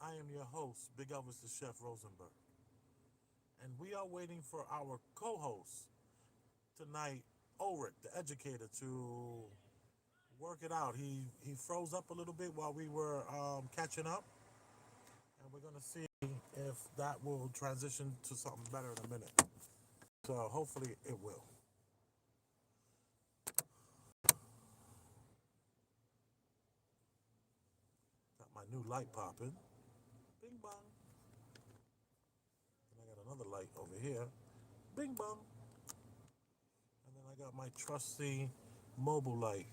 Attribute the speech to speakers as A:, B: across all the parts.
A: I am your host, Big Elvis the Chef Rosenberg. And we are waiting for our co host tonight, Ulric, the educator, to work it out. He froze up a little bit while we were catching up, and we're going to see if that will transition to something better in a minute. So hopefully it will. Got my new light popping. Bing bong. And I got another light over here. Bing bong. And then I got my trusty mobile light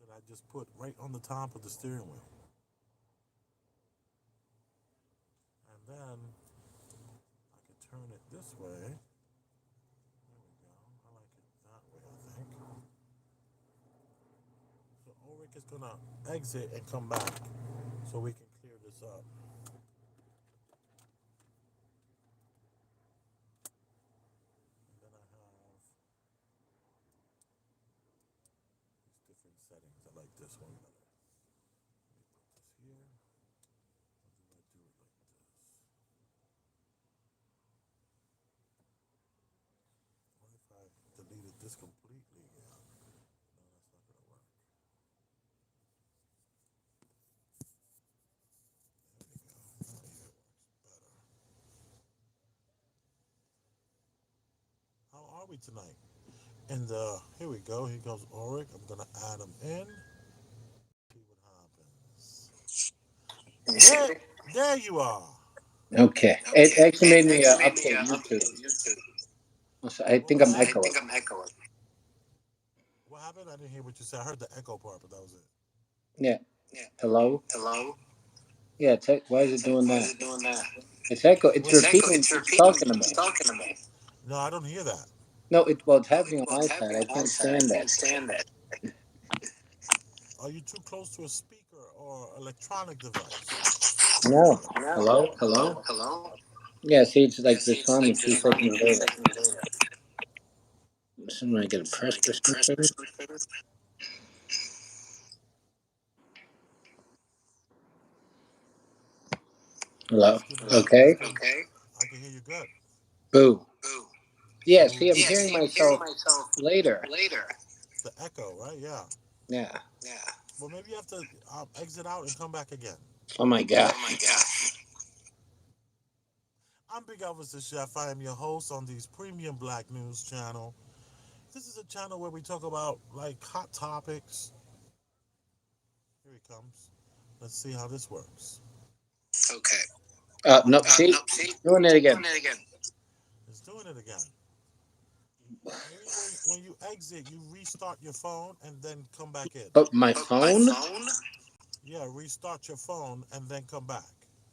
A: that I just put right on the top of the steering wheel. And then I can turn it this way. There we go. I like it that way, I think. So Ulrich is gonna exit and come back so we can clear this up. And then I have these different settings. I like this one better. Let me put this here. Or do I do it like this? What if I deleted this completely? Yeah. No, that's not gonna work. There we go. Now it works better. How are we tonight? And here we go. Here goes Ulrich. I'm gonna add him in. See what happens. There you are.
B: Okay. It actually made me update YouTube. So I
A: What
B: think
A: was
B: I'm
A: that?
B: echoing.
A: What happened? I didn't hear what you said. I heard the echo part, but that was it.
B: Yeah. Hello? Yeah, why is it doing that? It's echo. It's
A: Wait.
B: repeating what it's talking about.
A: No, I don't hear that.
B: No, it's happening on my side. I can't stand that.
A: Are you too close to a speaker or electronic device?
B: No. Hello? Yeah, see, it's like responding 2 seconds later. Somebody get a press for something? Hello?
A: Just give me one
B: Okay.
A: second. I can hear you good.
B: Boo. Yeah,
A: Boo.
B: see, I'm hearing myself later.
A: The echo, right? Yeah.
B: Yeah.
A: Well, maybe you have to exit out and come back again.
B: Oh my God.
A: I'm Big Elvis the Chef. I am your host on these premium black news channel. This is a channel where we talk about like hot topics. Here he comes. Let's see how this works.
B: No, see? Doing it again.
A: It's doing it again. Maybe when you exit, you restart your phone and then come back in.
B: But my phone?
A: Yeah, restart your phone and then come back.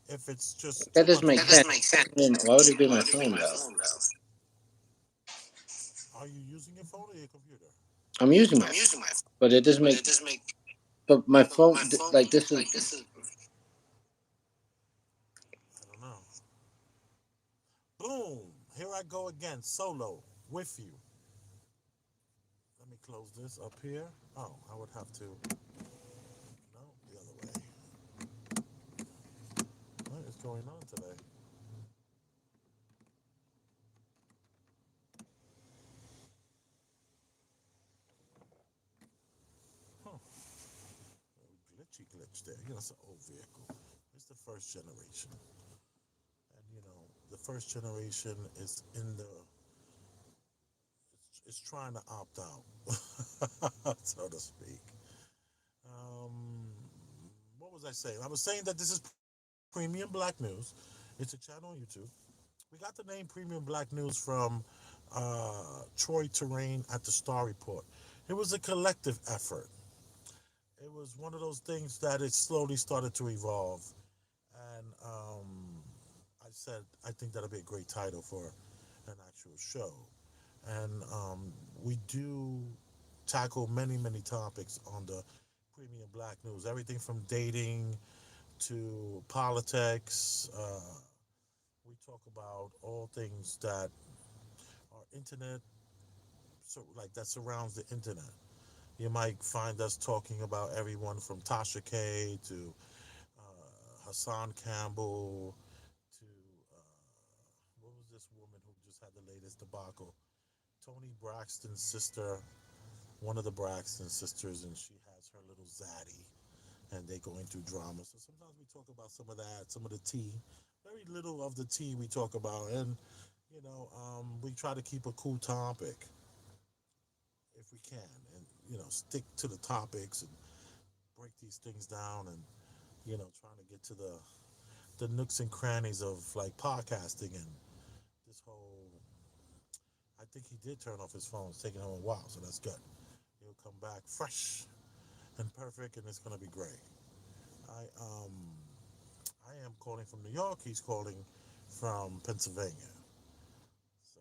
A: If it's just
B: That
A: too
B: doesn't
A: much of
B: make
A: an
B: sense.
A: echo.
B: I mean, why would it be my phone, though?
A: Are you using your phone or your computer?
B: I'm using my phone. But it doesn't make. But my phone, like, this is.
A: I don't know. Boom! Here I go again, solo, with you. Let me close this up here. Oh, I would have to. No, the other way. What is going on today? Huh. Glitchy glitch there. You know, it's an old vehicle. It's the first generation. And, you know, the first generation is in the. It's trying to opt out, so to speak. Um, what was I saying? I was saying that this is Premium Black News. It's a channel on YouTube. We got the name Premium Black News from Troy Terrain at the Star Report. It was a collective effort. It was one of those things that it slowly started to evolve. And I said, I think that'll be a great title for an actual show. And we do tackle many, many topics on the Premium Black News. Everything from dating to politics. We talk about all things that are internet, so like that surrounds the internet. You might find us talking about everyone from Tasha K to Hassan Campbell to what was this woman who just had the latest debacle? Tony Braxton's sister, one of the Braxton sisters, and she has her little zaddy, and they going through drama. So sometimes we talk about some of that, some of the tea. Very little of the tea we talk about, and we try to keep a cool topic if we can, and stick to the topics and break these things down, and trying to get to the nooks and crannies of like podcasting and this whole. I think he did turn off his phone. It's taking him a while, so that's good. He'll come back fresh and perfect, and it's gonna be great. I um I am calling from New York. He's calling from Pennsylvania. So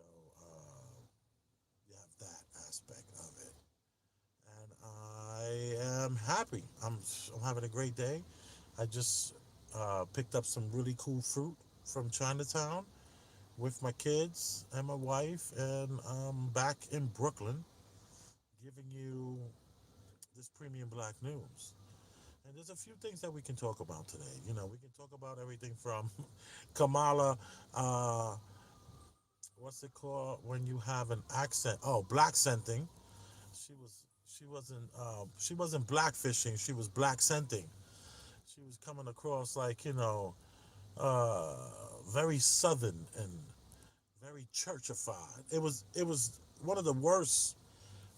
A: you have that aspect of it, and I am happy. I'm having a great day. I just picked up some really cool fruit from Chinatown with my kids and my wife, and I'm back in Brooklyn giving you this premium black news. And there's a few things that we can talk about today. We can talk about everything from Kamala, uh, what's it called when you have an accent? Oh, black scenting. She wasn't black fishing. She was black scenting. She was coming across like uh, very southern and very churchified. It was one of the worst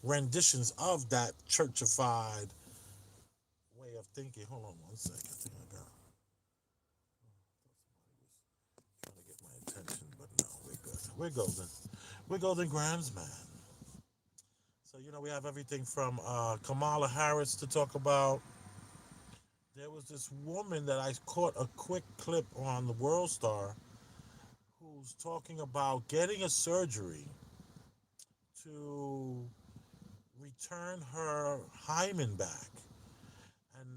A: renditions of that churchified way of thinking. Hold on one second. I think I got trying to get my attention, but no, we're good. We're golden. We're golden grands, man. So we have everything from Kamala Harris to talk about. There was this woman that I caught a quick clip on the World Star who's talking about getting a surgery to return her hymen back. And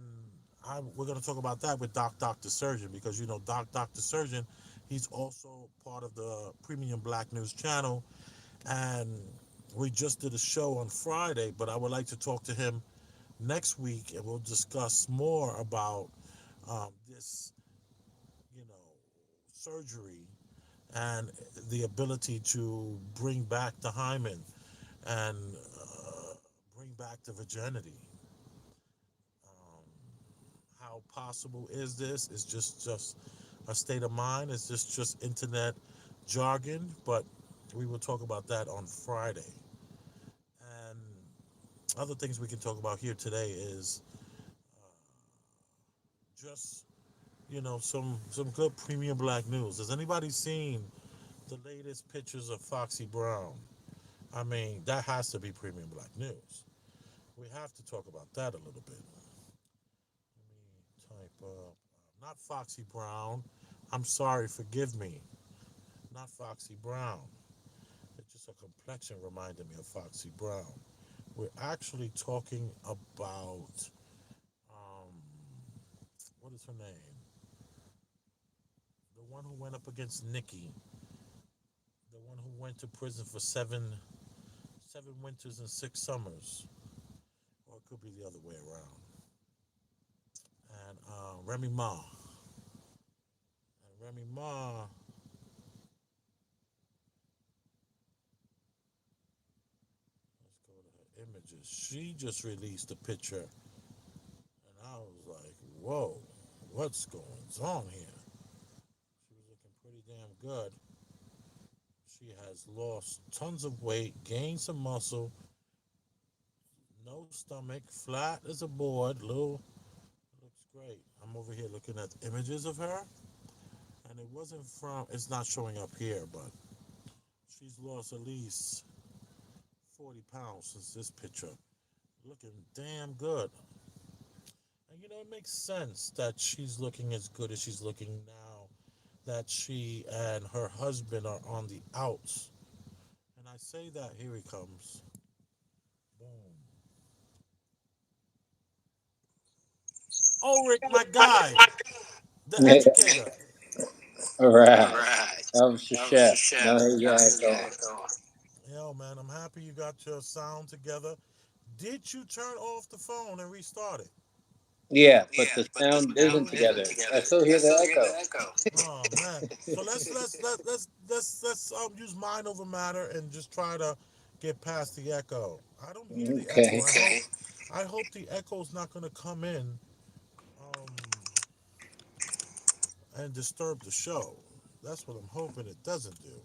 A: we're going to talk about that with Doctor Surgeon, because Doctor Surgeon, he's also part of the Premium Black News channel, and we just did a show on Friday, but I would like to talk to him next week, and we'll discuss more about this, surgery and the ability to bring back the hymen and bring back the virginity. Um, how possible is this? It's just a state of mind. It's just internet jargon, but we will talk about that on Friday. And other things we can talk about here today is just some good premium black news. Has anybody seen the latest pictures of Foxy Brown? I mean, that has to be premium black news. We have to talk about that a little bit. Let me type up. Not Foxy Brown. I'm sorry, forgive me. Not Foxy Brown. It's just a complexion reminded me of Foxy Brown. We're actually talking about um, what is her name? The one who went up against Nikki. The one who went to prison for seven winters and 6 summers, or it could be the other way around. And Remy Ma. And Remy Ma, let's go to her images. She just released a picture, and I was like, whoa, what's going on here? She was looking pretty damn good. She has lost tons of weight, gained some muscle, no stomach, flat as a board, little, looks great. I'm over here looking at images of her, and it's not showing up here, but she's lost at least 40 pounds since this picture. Looking damn good. And it makes sense that she's looking as good as she's looking now, that she and her husband are on the outs. And I say that, here he comes. Boom. Ulric, my guy, the educator.
B: All
A: All
B: right.
A: right.
B: That was the
A: That was the
B: chef.
A: chef.
B: Now here you
A: Now
B: got
A: you
B: it going.
A: got it going. Yo, man, I'm happy you got your sound together. Did you turn off the phone and restart it?
B: Yeah, but the sound isn't
A: Really?
B: together. I still hear the echo.
A: Oh man. So let's use mind over matter and just try to get past the echo. I don't hear the echo.
B: Okay.
A: I hope the echo's not gonna come in um and disturb the show. That's what I'm hoping it doesn't do.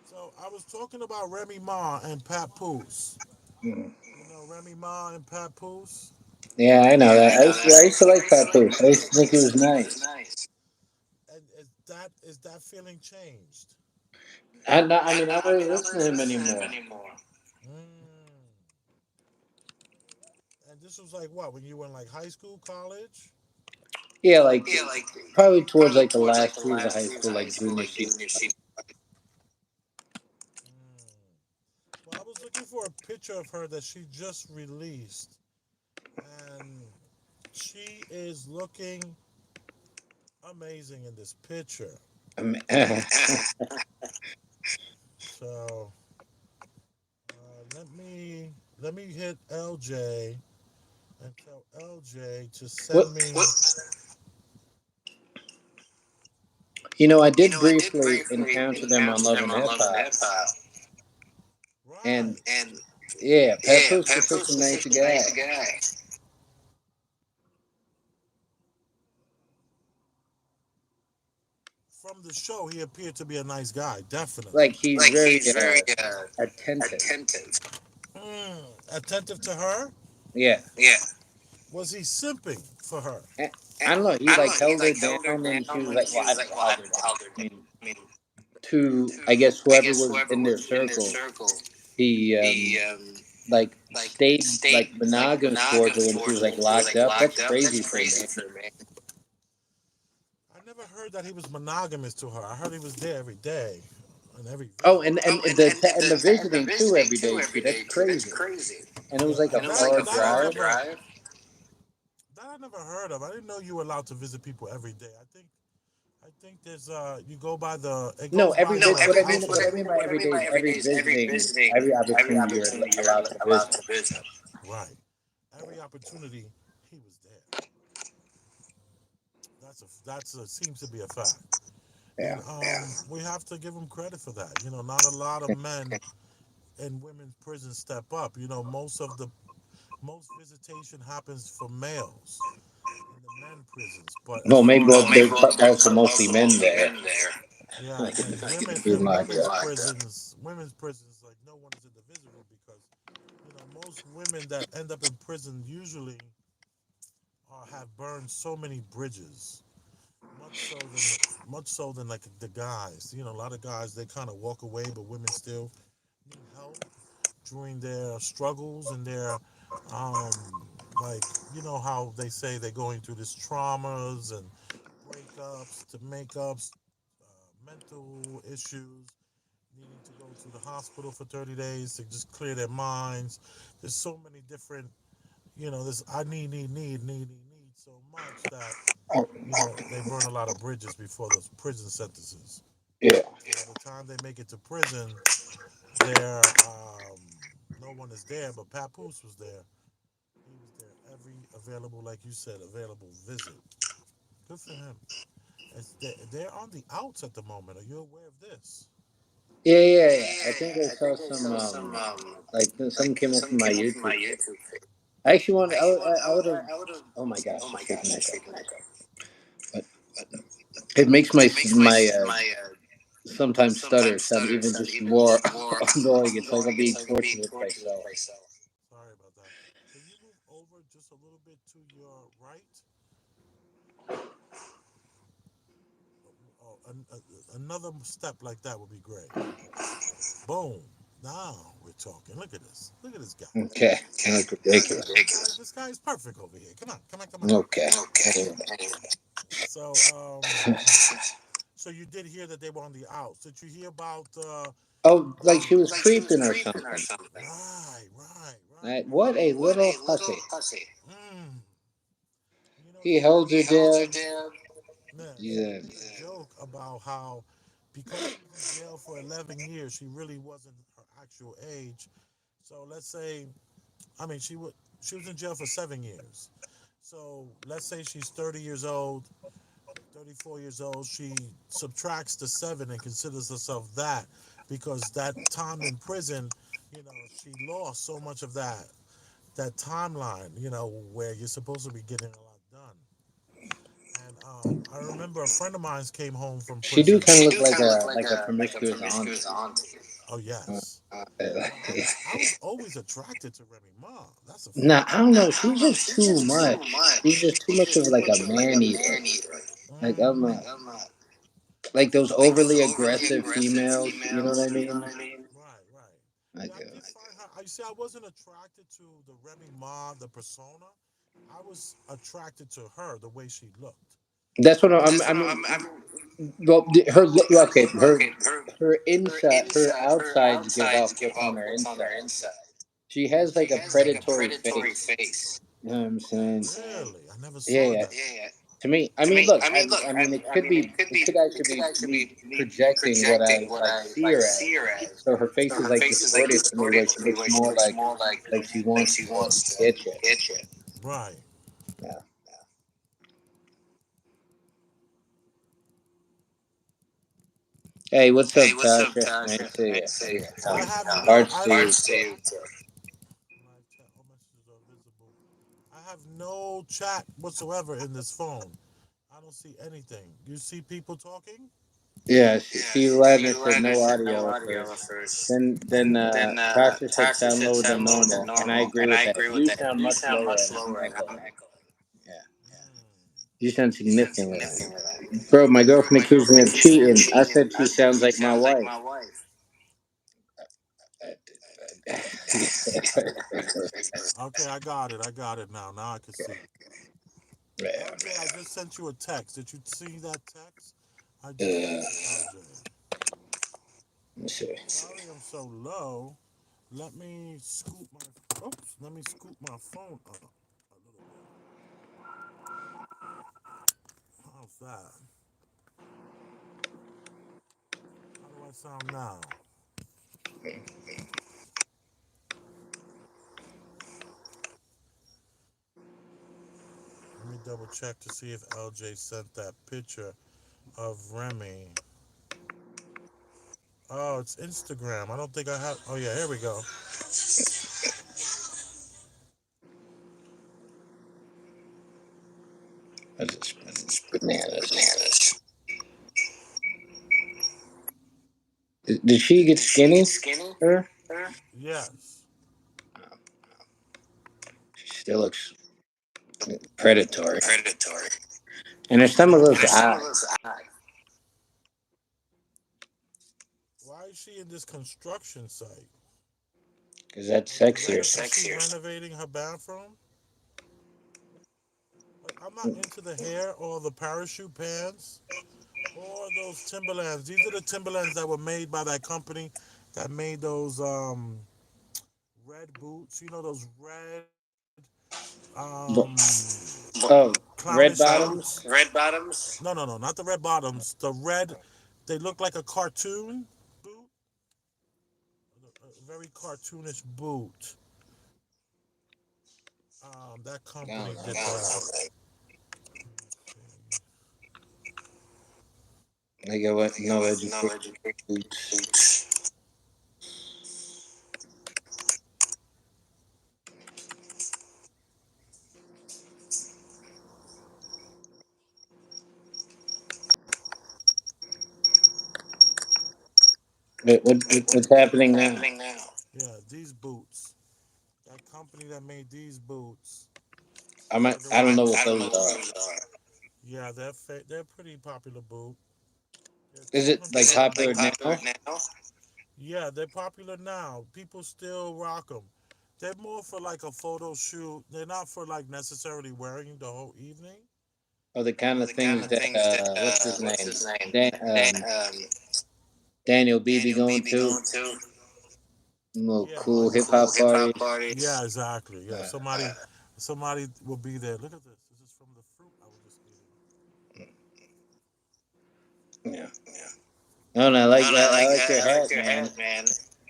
A: So I was talking about Remy Ma and Papoose.
B: Mm.
A: You know Remy Ma and Papoose?
B: Yeah, I know that. I used to like Papoose. I used to think he was nice.
A: And is that feeling changed?
B: I mean, I don't listen to him anymore.
A: Mm. And this was like what, when you were in like high school, college?
B: Yeah, like probably towards like the last years of high school, like junior senior.
A: Mm. Well, I was looking for a picture of her that she just released, and she is looking amazing in this picture. So let me hit LJ and tell LJ to
B: What
A: send me.
B: I did briefly encounter them on Love and Hip Hop, and
A: Right.
B: yeah, Papoose was such a nice guy.
A: From the show, he appeared to be a nice guy, definitely.
B: Like he's very attentive.
A: Attentive to her.
B: Yeah,
A: Was he simping for her?
B: I I don't know. He like held her down, and she was like, "Well, I don't know, held her down." I mean, to I guess whoever was in their circle, he like stayed like monogamous towards her when she was like locked up. That's crazy for a man.
A: I never heard that he was monogamous to her. I heard he was there every day and every
B: Oh,
A: visit.
B: and the visiting too every day too. That's crazy. And it was
A: Yeah,
B: like a far drive.
A: that I never heard of. I didn't know you were allowed to visit people every day. I think there's you go by the it
B: No,
A: goes by
B: every
A: the
B: what I
A: outlet.
B: mean by every day is every visiting, every opportunity you're allowed to visit.
A: Right. Every opportunity he was there. That's a seems to be a fact. And
B: Yeah.
A: we have to give him credit for that. Not a lot of men in women's prisons step up. Most visitation happens for males in the men prisons. But as
B: Well, maybe
A: far
B: well,
A: as
B: there's also mostly men there.
A: yeah,
B: Like
A: and women
B: being
A: in
B: locked up.
A: women's prisons, like no one is indivisible because most women that end up in prison usually have burned so many bridges, much so than like the guys. A lot of guys they kind of walk away, but women still need help during their struggles and their like how they say they're going through these traumas and breakups to makeups, mental issues, needing to go to the hospital for 30 days to just clear their minds. There's so many different, this I need so much that they burn a lot of bridges before those prison sentences.
B: Yeah.
A: So by the time they make it to prison, there no one is there, but Papoose was there. He was there every available, like you said, available visit. Good for him. They're on the outs at the moment. Are you aware of this?
B: Yeah. I think I saw some like some came up from my YouTube feed. I actually wanted. I would have. Oh my gosh, the freaking echo! But it makes my sometimes stutter sound even just more annoying. It's like I'm being tortured with myself.
A: Sorry about that. Can you move over just a little bit to your right? Oh, another step like that would be great. Boom. Now we're talking. Look at this. Look at this guy.
B: Okay, I look ridiculous.
A: This guy is perfect over here. Come on, come on, come on.
B: Okay.
A: So, so you did hear that they were on the outs. Did you hear about
B: Oh, like
A: um
B: she was creeping or something.
A: right.
B: What a little hussy.
A: Mm.
B: He
A: There
B: held
A: was
B: her down.
A: yeah,
B: Yeah.
A: there's a joke about how because she was in jail for 11 years, she really wasn't her actual age. So let's say, I mean, she was in jail for 7 years. So let's say she's 30 years old, 34 years old. She subtracts the 7 and considers herself that because that time in prison, she lost so much of that timeline, where you're supposed to be getting a lot done. And I remember a friend of mine came home from
B: She do
A: prison.
B: kind of
A: She
B: look
A: do kind of look
B: like a
A: like a
B: promiscuous
A: promiscuous
B: auntie.
A: auntie. Oh
B: Uh,
A: yes.
B: uh,
A: I was always attracted to Remy Ma. That's a
B: nah,
A: fact.
B: I don't
A: Nah,
B: know.
A: I don't
B: She's
A: know.
B: just
A: She's
B: too
A: just too
B: much. She's
A: much.
B: just too
A: She's
B: much
A: just
B: of
A: too
B: like a
A: much of like
B: man
A: a
B: eater.
A: man eater.
B: Like I'm
A: Like I'm not
B: like those
A: like those
B: overly
A: overly
B: aggressive
A: aggressive
B: females. You know what
A: females.
B: I
A: You know
B: mean?
A: what I mean? Right, right.
B: Like,
A: Yeah, I did find her. I see. I wasn't attracted to the Remy Ma, the persona. I was attracted to her, the way she looked.
B: that's what
A: That's
B: I
A: what
B: mean.
A: I'm
B: Well, her look. Okay,
A: okay.
B: her
A: Her
B: inside, her
A: inside, her
B: outsides give
A: outsides
B: off
A: give
B: what's on
A: off
B: her
A: what's on her
B: inside.
A: inside.
B: She has like
A: She
B: a
A: has like a
B: predatory
A: predatory
B: face.
A: face.
B: You know what I'm saying?
A: Really? I never
B: Yeah,
A: saw
B: yeah.
A: that. Yeah, yeah.
B: To me, I
A: To
B: mean,
A: me,
B: look,
A: I mean, look,
B: I mean,
A: I mean,
B: it could
A: it
B: actually
A: could
B: be
A: actually
B: me
A: be me
B: projecting what I
A: projecting what
B: like
A: I
B: see
A: like
B: her
A: see
B: as.
A: her as.
B: So her face
A: So
B: is
A: her
B: like
A: face is like
B: distorted to me,
A: distorted
B: where she
A: to me,
B: looks
A: where she
B: more
A: looks more
B: like she
A: like
B: wants
A: she
B: to
A: wants to
B: get you.
A: get you. Right.
B: Yeah. Hey, what's
A: Hey,
B: up,
A: what's up,
B: Tasha? Nice
A: Tasha?
B: to see you.
A: Nice to see you. I have
B: Hearts to you
A: hearts to
B: too.
A: you too. Live chat, all messages are visible. I have no chat whatsoever in this phone. I don't see anything. You see people talking?
B: Yeah,
A: Yeah,
B: she
A: she
B: Ladner said
A: Ladner
B: no
A: said no
B: audio at
A: audio at
B: first.
A: first.
B: Then Tasha said
A: Tasha
B: sound
A: said
B: lower than
A: sound lower than
B: normal, and I
A: normal,
B: agree
A: and I
B: with that.
A: agree with
B: You
A: that.
B: sound
A: You
B: much
A: sound
B: lower,
A: much
B: and I'm
A: lower, and I'm
B: echoing.
A: echoing.
B: Yeah,
A: Mm.
B: you sound
A: You sound
B: significantly lower.
A: significantly loud.
B: Bro, my
A: Bro,
B: girlfriend
A: my
B: accused me
A: girlfriend
B: of
A: accused me of
B: cheating. I
A: cheating.
B: said
A: I
B: she
A: said
B: sounds
A: she
B: like my
A: sounds like
B: wife.
A: my wife. Okay, I got it. I got it now. Now I can see.
B: Yeah.
A: LJ, I just sent you a text. Did you see that text? I just sent
B: Uh,
A: you LJ.
B: let me see.
A: Sorry I'm so low. Let me scoop my Let me scoop my phone up a little bit. How's that? How do I sound now? Let me double check to see if LJ sent that picture of Remy. Oh, it's Instagram. I don't think I have. Oh yeah, here we go.
B: That's bananas.
A: Bananas.
B: Did she get
A: Did she get
B: skinny?
A: skinny?
B: Her?
A: Her? Yes.
B: She still looks predatory.
A: Predatory.
B: And her stomach
A: And
B: looks
A: her stomach
B: odd.
A: looks odd. Why is she in this construction site?
B: Because that's
A: Are they
B: sexier.
A: Is she renovating her bathroom? Like, I'm not into the hair or the parachute pants or those Timberlands. These are the Timberlands that were made by that company that made those red boots. You know those red
B: But, oh,
A: clownish
B: red
A: boots.
B: bottoms?
A: Red bottoms? No, not the red bottoms. The red, they look like a cartoon boot. A very cartoonish boot. That
B: I don't
A: company
B: know.
A: did that.
B: They got what? No
A: No
B: education
A: education
B: boots.
A: boots.
B: What's happening
A: What's
B: now?
A: happening now? Yeah, these boots. That company that made these boots.
B: I don't know what
A: I don't
B: those
A: know what
B: are.
A: those are. Yeah, they're pretty popular boot. They're
B: Is
A: two
B: it
A: hundred
B: like
A: dollars.
B: popular
A: Popular
B: now?
A: now? Yeah, they're popular now. People still rock them. They're more for like a photo shoot. They're not for like necessarily wearing the whole evening.
B: Or the kind
A: Or
B: of
A: the kind
B: things
A: of
B: that
A: things that
B: what's his
A: what's
B: name?
A: his name?
B: Dan,
A: Dan,
B: Daniel B be
A: Daniel B
B: going
A: be
B: to
A: going to.
B: little
A: Yeah,
B: cool
A: like
B: hip hop
A: cool hip hop
B: parties.
A: parties. Yeah, exactly. Yeah,
B: Uh,
A: somebody will be there. Look at this. This is from the fruit I was just eating.
B: yeah.
A: Yeah.
B: No, no,
A: No, no,
B: I like your
A: I like
B: hat,
A: your
B: man.
A: hat, man.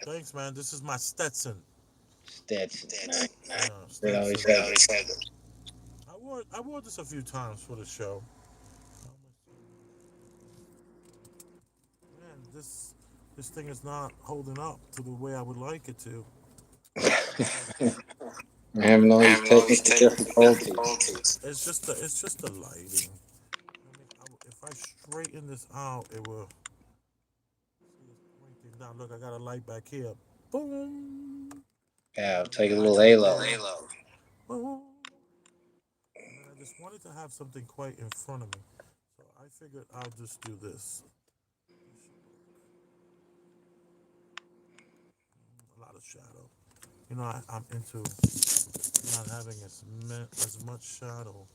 A: Thanks, man. This is my Stetson.
B: Stetson, nice.
A: Stetson. Yeah,
B: They
A: Stetson.
B: always
A: They
B: have
A: always
B: those.
A: have them. I wore this a few times for the show. Man, this thing is not holding up to the way I would like it to.
B: We're having all these technical difficulties.
A: It's just the lighting. If I straighten this out, it will see it's pointing down. Look, I got a light back here. Boom.
B: Yeah,
A: I got
B: take
A: a
B: a
A: light
B: little
A: back
B: halo.
A: there. Boom. And then I just wanted to have something quite in front of me, so I figured I'll just do this. A lot of shadow. I'm into not having as much shadow.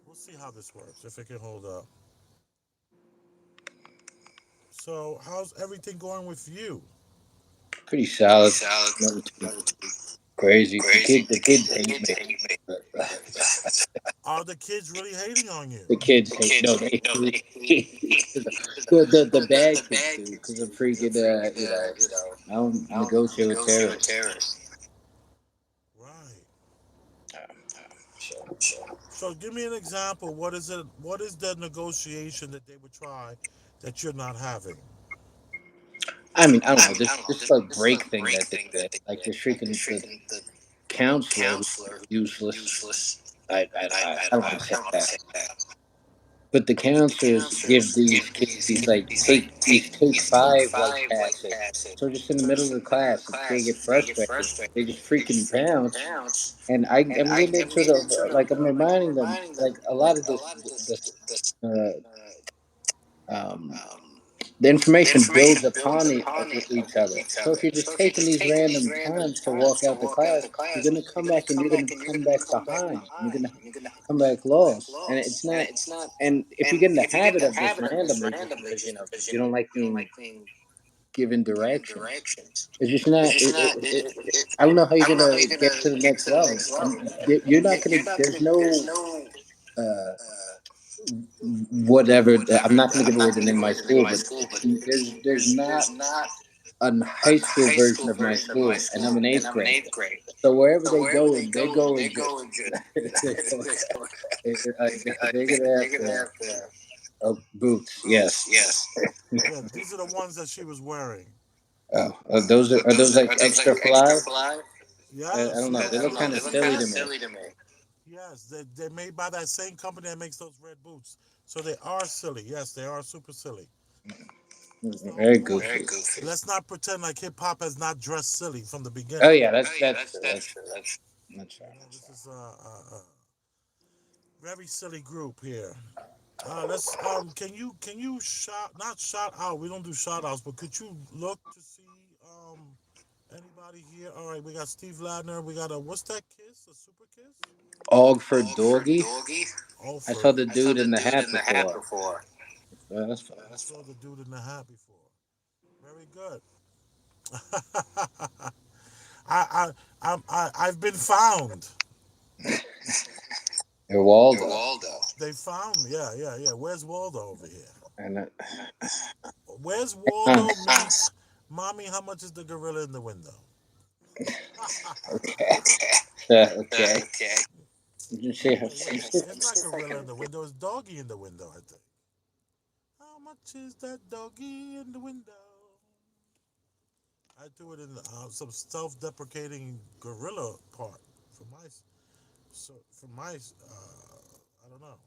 A: We'll see how this works if it can hold up. So, how's everything going with you?
B: Pretty solid. Nothing too crazy. The kids hate me. But,
A: Are the kids really hating on you?
B: the kids hate. No, they hate me. The bad kids do because I'm freaking. I don't negotiate with terrorists.
A: Right.
B: So,
A: So, give me an example. What is it? What is the negotiation that they would try that you're not having?
B: I mean, I don't know. This like break thing that they did, like the freaking the counselor who's useless. I don't want to say that, but the counselors give these kids these take five like classes. So just in the middle of the class, if they get frustrated, they just freaking bounce. And I'm getting into the like I'm reminding them like a lot of this uh, um, the information builds upon each other. So if you're just taking these random times to walk out the class, you're gonna come back and you're gonna come back behind. You're gonna come back lost, and it's not. And if you get in the habit of this randomly, just because you don't like being given directions, it's just not. I don't know how you're gonna get to the next level. You're not gonna. There's no. Uh, Whatever. I'm not going to give away the name of my school, but there's not a high school version of my school, and I'm an eighth grader. So wherever they go in, they're going good. They're going- they're gonna have to boots. Yes.
A: Yeah, these are the ones that she was wearing.
B: Are those like extra fly? I
A: Yes,
B: don't know. They
A: yes,
B: look kind of
A: yes.
B: silly to me.
A: Yes, they're made by that same company that makes those red boots. So they are silly. Yes, they are super silly. That's the whole
B: Very
A: point.
B: goofy.
A: Let's not pretend like hip hop has not dressed silly from the
B: Oh
A: beginning.
B: yeah, that's true. That's true.
A: This is a very silly group here. Let's can you shout not shout out? We don't do shout outs, but could you look to see anybody here? All right, we got Steve Ladner. We got a what's that kiss? A super kiss?
B: Ogford Doggy. I saw
A: Alfred.
B: the dude in the hat before. That's fine.
A: I saw the dude in the hat before. Very good. I I've been found.
B: You're Waldo.
A: They found me. Yeah, yeah, yeah. Where's Waldo over here?
B: And
A: Where's
B: uh,
A: Waldo meets Mommy? How much is the gorilla in the window?
B: okay. Okay. You see her.
A: Wait. It's not gorilla in the window. It's doggy in the window. I think. How much is that doggy in the window? I threw it in some self-deprecating gorilla part for my for my I don't know.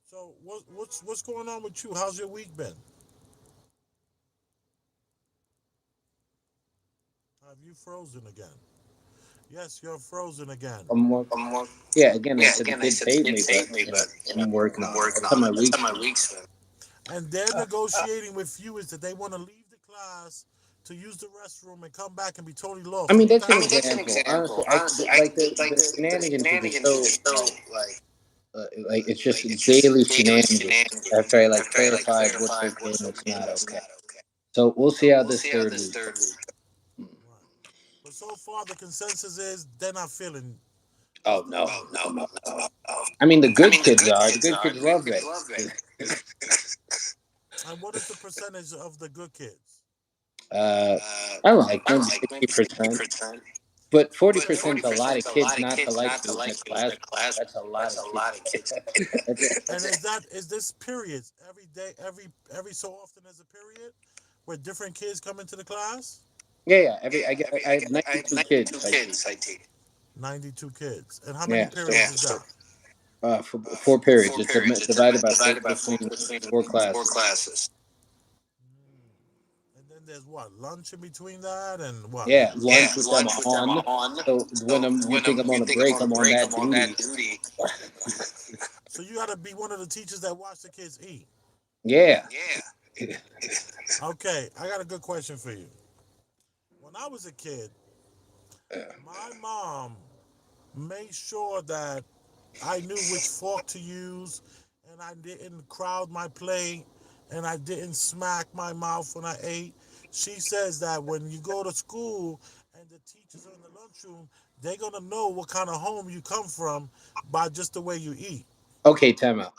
A: So what's going on with you? How's your week been? Have you frozen again? Yes, you're frozen again.
B: I'm more, yeah, again, I said the kids hate me, but, I'm working on it. That's how my week's been.
A: And they're negotiating with you is that they want to leave the class to use the restroom and come back and be totally
B: I
A: lost.
B: mean,
A: Ain't
B: that's an
A: that
B: example. Honestly, like the shenanigans are just so, like, it's just daily shenanigans after I, like, clarified what's okay and what's not okay. So we'll see how this third week goes.
A: right? But so far, the consensus is they're not feeling. It's
B: Oh,
A: not
B: no,
A: feeling.
B: no, no, no. I mean, the good kids are. The good kids love it.
A: And what is the percentage of the good kids?
B: Uh, I don't know, like maybe 60%. But
A: But
B: 40% is a lot of kids not to like you in the class. That's a
A: that's
B: lot
A: a
B: of
A: lot
B: kids.
A: of kids.
B: That's it.
A: And is this periods every day, every so often as a period where different kids come into the class?
B: Yeah, yeah.
A: Yeah,
B: I have
A: I have
B: 92
A: 92
B: kids I teach.
A: kids I teach. 92 kids. And how many
B: Yeah,
A: periods
B: so
A: is that?
B: for 4 periods,
A: Four
B: it's
A: periods. It's
B: divided by four
A: divided by four
B: between
A: between
B: four
A: four
B: classes.
A: classes. And then there's what? Lunch in between that and what? Like
B: Yeah, lunch which I'm
A: lunch, which I'm
B: on.
A: on.
B: So when
A: So
B: you think I'm
A: you
B: on a
A: think I'm
B: break,
A: on a
B: I'm on
A: break, I'm
B: that
A: on that
B: duty.
A: duty. So you gotta be one of the teachers that watch the kids eat.
B: Yeah.
A: Yeah. Okay, I got a good question for you. When I was a kid, my mom made sure that I knew which fork to use and I didn't crowd my plate and I didn't smack my mouth when I ate. She says that when you go to school and the teachers are in the lunchroom, they're going to know what kind of home you come from by just the way you eat.
B: Okay, time out.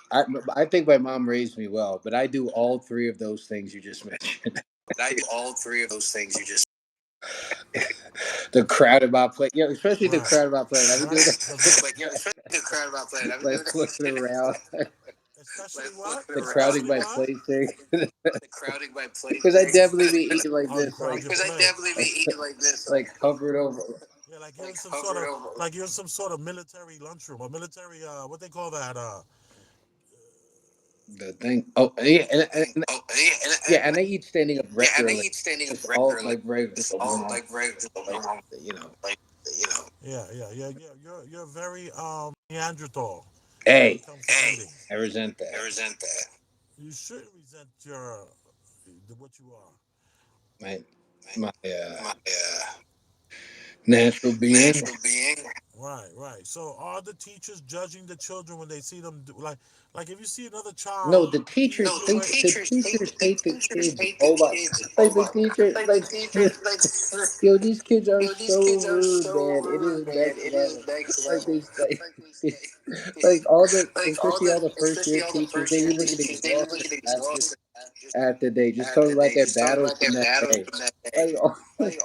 B: I think my mom raised me well, but I do all three of those things you just mentioned.
A: But I do all three of those things you just
B: The crowd about play, yeah, especially the
A: right.
B: crowd about playing. I've been
A: Right?
B: doing
A: Like yeah, especially the crowd about playing. I've been
B: like
A: doing
B: flipping around,
A: especially what?
B: the crowding
A: Especially
B: my
A: what?
B: plate thing,
A: The crowding my plate
B: because I
A: thing.
B: definitely be eating like
A: Oh, you
B: this,
A: crowd your
B: like
A: because I plate. Definitely be eating like this,
B: like hovered over
A: yeah, like you're in some sort of like you're in some sort of military lunchroom or military what they call that
B: the thing. Oh yeah,
A: thing. Oh yeah,
B: yeah, and I eat standing up
A: yeah, and I
B: regularly,
A: eat standing up
B: just all
A: regularly.
B: like regular,
A: Just all like regular,
B: like you know.
A: like you know. Yeah, yeah, yeah, yeah. You're very Neanderthal when
B: Hey,
A: it comes to eating.
B: I resent
A: I
B: that.
A: resent that. You shouldn't resent your what you are.
B: My
A: My,
B: my natural being.
A: natural being. Right, right. So are the teachers judging the children when they see them do, like if you see another
B: No,
A: child
B: the
A: eating
B: teachers
A: the
B: hate
A: way
B: the teachers hate the kids. Oh my! Like the teacher,
A: like the
B: like
A: teachers like
B: yo, these kids are
A: yo, these
B: so
A: kids are
B: rude,
A: so
B: man. It
A: rude,
B: is
A: man.
B: next
A: It is
B: level.
A: next
B: Like
A: level. Like
B: they,
A: they,
B: like all the,
A: like all
B: especially
A: the
B: all the first year
A: especially all the
B: teachers,
A: first
B: they
A: year
B: be looking
A: teachers, they be
B: exhausted
A: looking
B: after
A: exhausted
B: after they just talking
A: after
B: about
A: they
B: their
A: just talking
B: battles
A: about
B: from
A: their
B: that
A: battles
B: day.
A: from that day.
B: Like, oh,
A: Like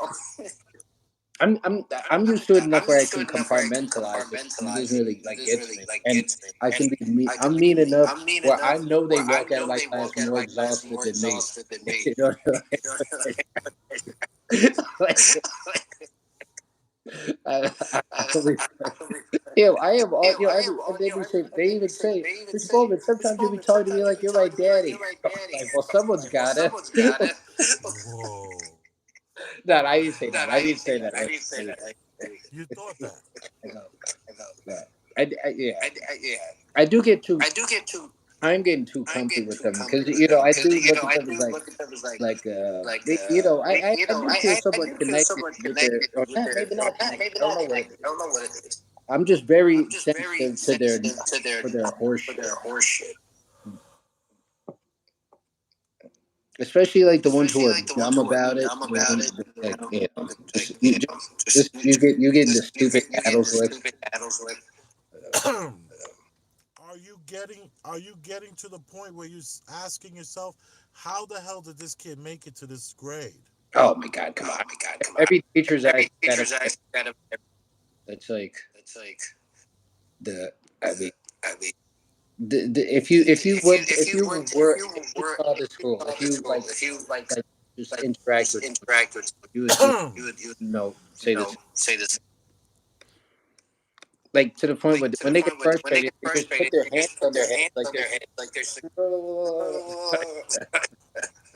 B: I'm I'm I'm used to it enough
A: I'm
B: where I
A: used to
B: can
A: it enough where I can
B: compartmentalize it. It
A: compartmentalize
B: doesn't
A: it.
B: really
A: It
B: like
A: doesn't
B: get to
A: really
B: me,
A: like
B: and
A: get to me.
B: I
A: And
B: can be me.
A: I can
B: I'm
A: be
B: mean enough
A: I'm mean
B: where I
A: enough
B: know they
A: where I
B: walk out of
A: know
B: my
A: they
B: class
A: walk out of
B: more
A: my class
B: exhausted
A: more
B: than me.
A: exhausted than me.
B: You know,
A: You know?
B: like, I
A: I,
B: always, you know, I am all, you know,
A: I
B: every,
A: am
B: and
A: all,
B: they
A: you know,
B: be saying, they
A: they
B: even
A: say,
B: say,
A: they even
B: Mr.
A: say,
B: Bowman,
A: Mr.
B: sometimes you be
A: Bowman,
B: talking to me
A: sometimes you
B: like
A: be
B: you're my
A: talking to me like
B: daddy.
A: you're my
B: I'm
A: daddy.
B: like, well, someone's
A: Like, well,
B: gotta.
A: someone's gotta. Whoa.
B: No, I didn't say
A: No,
B: that. I
A: I didn't
B: didn't
A: say
B: say
A: that.
B: that.
A: I didn't say that. You thought that.
B: I know.
A: I know.
B: No. Yeah,
A: Yeah.
B: I do get too.
A: I do get too.
B: I'm getting too
A: I'm
B: comfy
A: getting
B: with
A: too
B: them because
A: comfy with them
B: I
A: because
B: do look at
A: I
B: them as
A: do look at them as like
B: I do feel
A: I
B: somewhat
A: do feel
B: connected
A: somewhat
B: with their,
A: connected
B: or
A: with
B: not,
A: their
B: maybe
A: or
B: not
A: not
B: connected.
A: maybe
B: I don't
A: not
B: know what it
A: connected. I
B: is.
A: don't know what it is.
B: I'm just very
A: I'm just very
B: sensitive
A: sensitive
B: to their horse
A: to
B: shit,
A: their horse shit.
B: especially like the ones who
A: Especially
B: are
A: like the ones
B: dumb
A: who are
B: about it.
A: dumb
B: You
A: about
B: know,
A: it. You
B: like
A: know,
B: just
A: like you know, just
B: you get into stupid
A: you get
B: battles
A: into
B: with.
A: stupid battles with. Are you getting to the point where you're asking yourself, how the hell did this kid make it to this grade?
B: Oh my god, come on!
A: Oh my God, come on.
B: Every teacher's
A: Every
B: asked that.
A: teacher's asked that of
B: That's like
A: it's like
B: the. I mean,
A: I mean
B: if you
A: if
B: were
A: you
B: if you
A: were
B: saw
A: if
B: the
A: you
B: school,
A: saw
B: if
A: the
B: you
A: school, if you
B: like just
A: like
B: interact
A: just
B: with,
A: interact with
B: you would
A: you
B: say
A: know
B: this,
A: say this
B: like to the point
A: like
B: where
A: to the
B: when they get
A: point where when they
B: frustrated,
A: get
B: they just
A: frustrated,
B: put their
A: they
B: hands
A: just
B: on
A: put
B: their
A: their
B: head
A: hands
B: like
A: on
B: they're
A: their head like they're saying,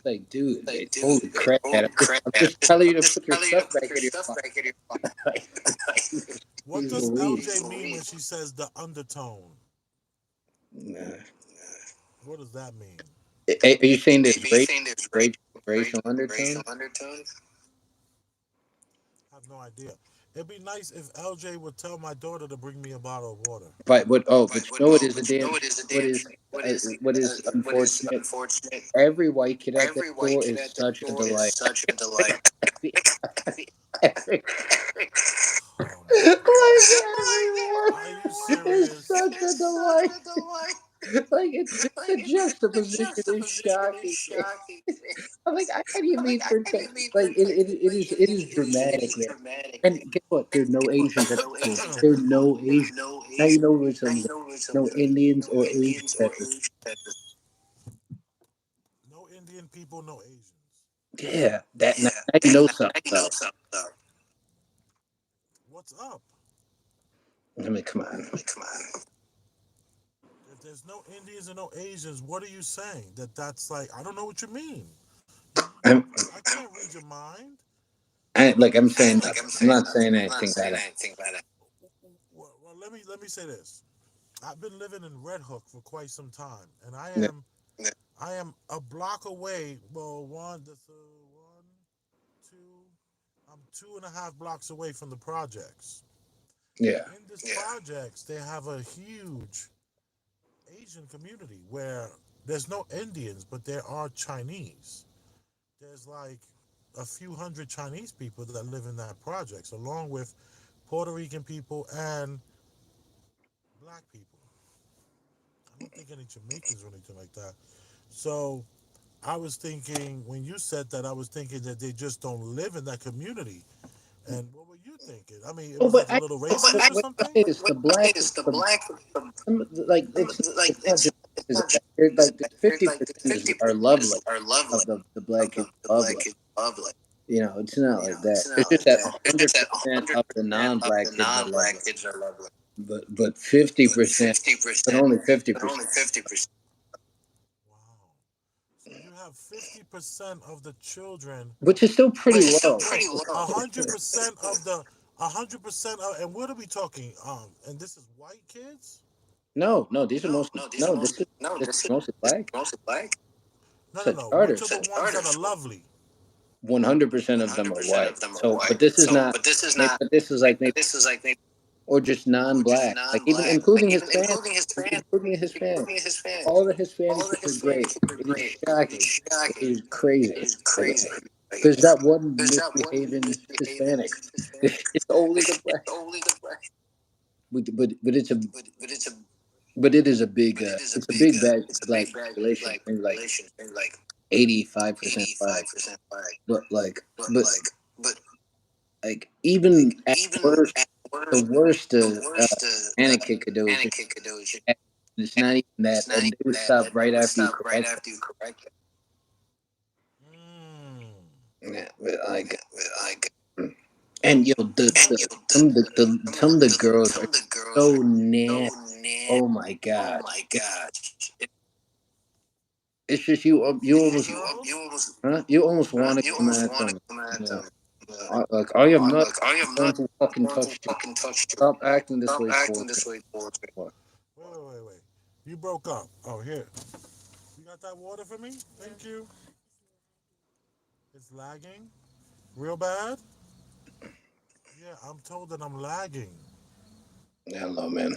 B: like, dude, man,
A: like, dude,
B: holy
A: man,
B: crap, man!
A: holy crap,
B: I'm
A: man.
B: just telling you
A: I'm
B: to
A: just
B: put your
A: telling you to
B: stuff
A: put
B: back
A: your
B: in your
A: stuff
B: pocket.
A: back in your
B: Like,
A: What
B: jeez
A: does
B: Louise.
A: LJ mean when she says the undertone?
B: Nah.
A: What does that mean?
B: Are you saying there's
A: Are you saying there's
B: racial undertone?
A: racial undertones? I have no idea. It'd be nice if LJ would tell my daughter to bring me a bottle of water.
B: But what? Oh, but you know what is a
A: But you
B: damn
A: know it is a
B: what
A: damn
B: is what
A: uh,
B: is
A: what is
B: unfortunate.
A: unfortunate.
B: Every white kid at that
A: Every white
B: school
A: kid
B: is
A: at that
B: such a
A: school is
B: delight.
A: such a delight.
B: Every,
A: Oh my
B: like
A: god.
B: everyone
A: Are you
B: is
A: serious?
B: such a
A: It's such
B: delight.
A: a delight.
B: Like the juxtaposition is shocking. I'm like, how do you mean pretend? Like it is dramatic, man. And guess what? There are no Asians at the school. There are no Asians. Now you know where some no Indians or Asians at the school.
A: No Indian people, no Asians.
B: Yeah, that now you know something's up.
A: What's up?
B: I mean, come on.
A: If there's no Indians and no Asians, what are you saying? That's like I don't know what you mean.
B: I'm
A: I can't read your mind.
B: I'm saying nothing. I'm not saying anything bad.
A: Well, let me say this. I've been living in Red Hook for quite some time, and
B: Yeah,
A: I am a block away. Well, one, two. I'm 2.5 blocks away from the projects. And
B: yeah.
A: in this projects, they have a huge Asian community where there's no Indians, but there are Chinese. There's like a few hundred Chinese people that live in that projects, along with Puerto Rican people and black people. I don't think any Jamaicans or anything like that. So I was thinking when you said that, I was thinking that they just don't live in that community. And what were you thinking? I mean, it
B: Oh,
A: was
B: but
A: like a little racist or
B: what
A: something.
B: I say is like it's not just is that they're like 50% is are lovely of the black kids lovely. You know, it's not like that. It's just that 100% of the non-black kids are lovely, but 50%, but only 50%.
A: Wow. So you have 50% of the children.
B: Which is still pretty low.
A: Wait, 100% of the 100% of, and what are we talking? And this is white kids?
B: No, no, these are mostly no. This is mostly black.
A: No, no,
B: So
A: no. Which are
B: charters,
A: the ones that are lovely?
B: 100% of them are white. So, but this is not. But this is like maybe or just non-black, like even including Hispanic, including Hispanic. All the Hispanic kids are great. It is shocking. It is crazy. Like there's not one misbehaving Hispanic. It's only the black. But it's a but it is a big it's a big black population. Maybe like 85% black. But like even at worst, the worst Hispanic kid could do is just it's not even that, and they would stop right after you correct them.
A: Mm.
B: Yeah, but like, and some of the girls are so nasty. Oh my god, it's just you
A: Which
B: almost
A: girls?
B: you almost want to come at them. Yeah. Like I am not going to fucking touch you. Stop acting this way towards me. What?
A: Wait. You broke up. Oh, here. You got that water for me? Thank you. It's lagging. Real bad? Yeah, I'm told that I'm lagging.
B: Hello, man.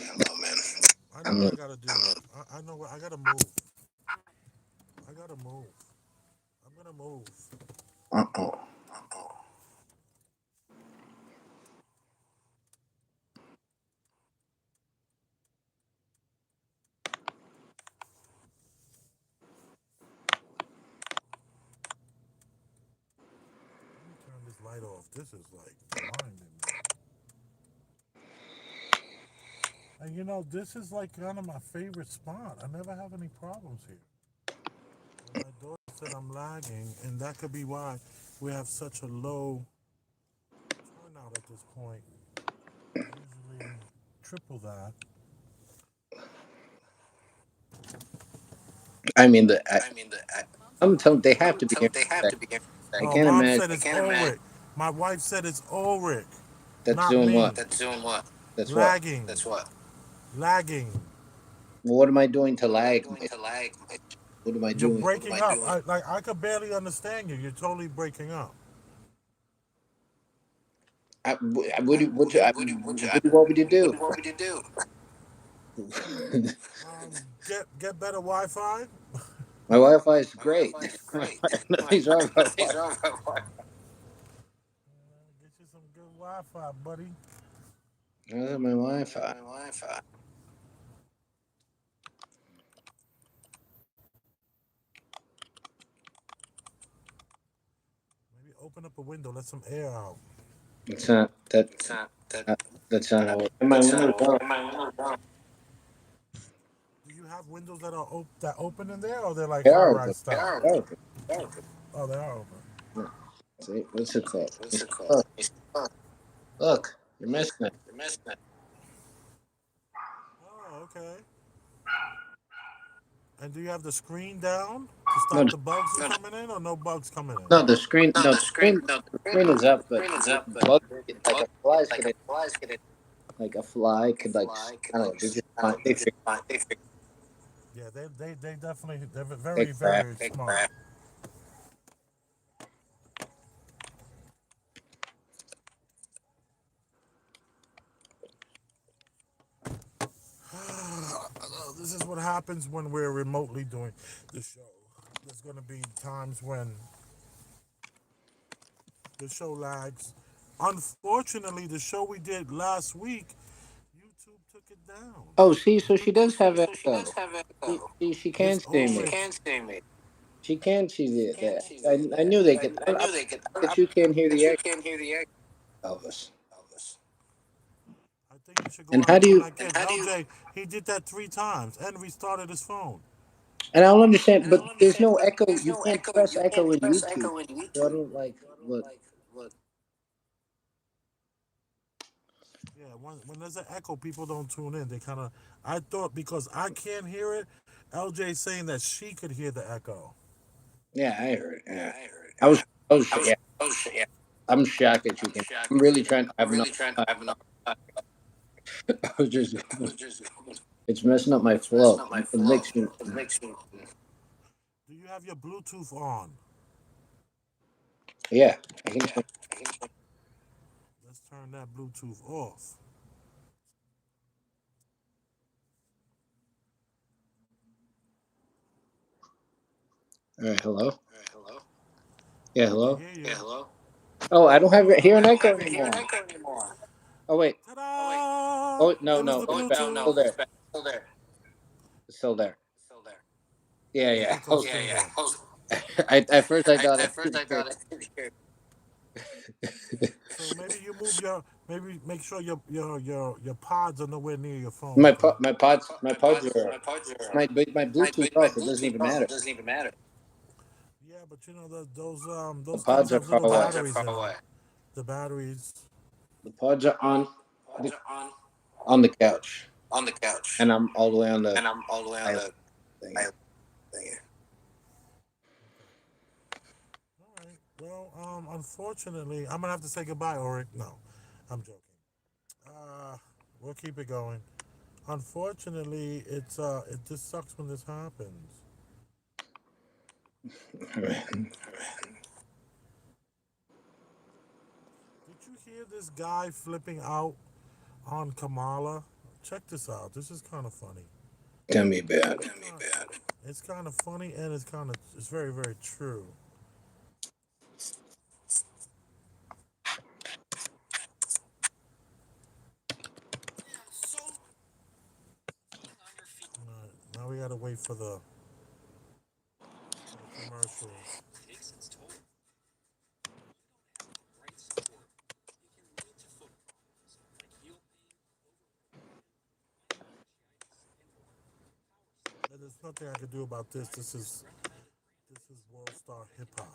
A: I know
B: I'm
A: what
B: not.
A: I gotta do. I know what I gotta move. I gotta move. I'm gonna move.
B: Uh-uh.
A: Let me turn this light off. This is like blinding me. And you know, this is like kind of my favorite spot. I never have any problems here. And my daughter said I'm lagging, and that could be why we have such a low turnout at this point. Usually triple that.
B: I mean, I'm telling they have to be here in a second. I
A: Oh,
B: can't
A: mom
B: imagine
A: said it's Ulric. My wife said it's Ulric,
B: that's
A: not
B: doing
A: me.
B: what. That's what.
A: Lagging. Lagging.
B: Well, what am I doing to lag? What am I
A: You're
B: doing?
A: breaking up. I could barely understand you. You're totally breaking up.
B: What do you want me to do?
A: Get better Wi-Fi.
B: My Wi-Fi is great. Nothing's wrong with my Wi-Fi.
A: Get you some good Wi-Fi, buddy.
B: How's my Wi-Fi?
A: open up a window, let some air out.
B: It's not that. Uh, that's not how. My windows down.
A: Do you have windows that are that open in there, or they're like
B: They
A: high
B: are open.
A: rise style?
B: They are open.
A: Oh, they are open.
B: Yeah. See, what's it called? Look, look, you're missing it.
A: Oh, okay. And do you have the screen down to
B: No,
A: stop the bugs from coming in, or no bugs coming in?
B: no, the screen. No, the screen is up, but bug, like a flies get in. Like a fly could like I don't know. They just find they figure
A: Yeah, they definitely they're
B: they
A: very
B: crap.
A: very smart. This is what happens when we're remotely doing the show. There's gonna be times when the show lags. Unfortunately, the show we did last week, YouTube took it down.
B: Oh, see, so she does have echo. She can
A: It's
B: see me.
A: Ulrich.
B: She can see that. I knew they could. I that you can't hear the echo of us.
A: I think you should go
B: And
A: out
B: how
A: and
B: do
A: come
B: you?
A: back in. LJ, he did that 3 times and restarted his phone.
B: And I don't understand, but there's no echo. You can't press echo in YouTube. So I don't like what.
A: Yeah, when there's an echo, people don't tune in. They kind of. I thought because I can't hear it, LJ saying that she could hear the echo.
B: Yeah, I heard it. Yeah, I was. Yeah, I'm shocked that you can. I'm really trying. I have no. I was just. It's messing up my flow. It makes me.
A: Do you have your Bluetooth on?
B: Yeah, I can turn.
A: Let's turn that Bluetooth off.
B: All right, hello. Yeah,
A: We can
B: hello.
A: hear you.
B: Oh, I don't have it here an echo anymore. Oh wait.
A: Ta-da!
B: Oh no,
A: It was
B: no,
A: the
B: it's back. Still
A: Bluetooth.
B: there. It's still there. Yeah,
A: The
B: yeah.
A: echo's still there.
B: I at first I thought I could hear.
A: So maybe you move your maybe make sure your pods are nowhere near your phone. Okay.
B: My pods are my Bluetooth off. It doesn't even matter.
A: Yeah, but you know
B: The
A: those things
B: pods are
A: have
B: far
A: little
B: away.
A: batteries in them. The batteries.
B: The pods are the, on the couch, and I'm all the way on the island thing.
A: All right. Well, unfortunately, I'm gonna have to say goodbye, Ulrich. No, I'm joking. Uh, we'll keep it going. Unfortunately, it just sucks when this happens. Did you hear this guy flipping out on Kamala? Check this out. This is kind of funny.
B: Tell me bad.
A: It's kind of funny and it's very very true. All right, now we gotta wait for the commercial. And there's nothing I can do about this. This is World Star Hip Hop.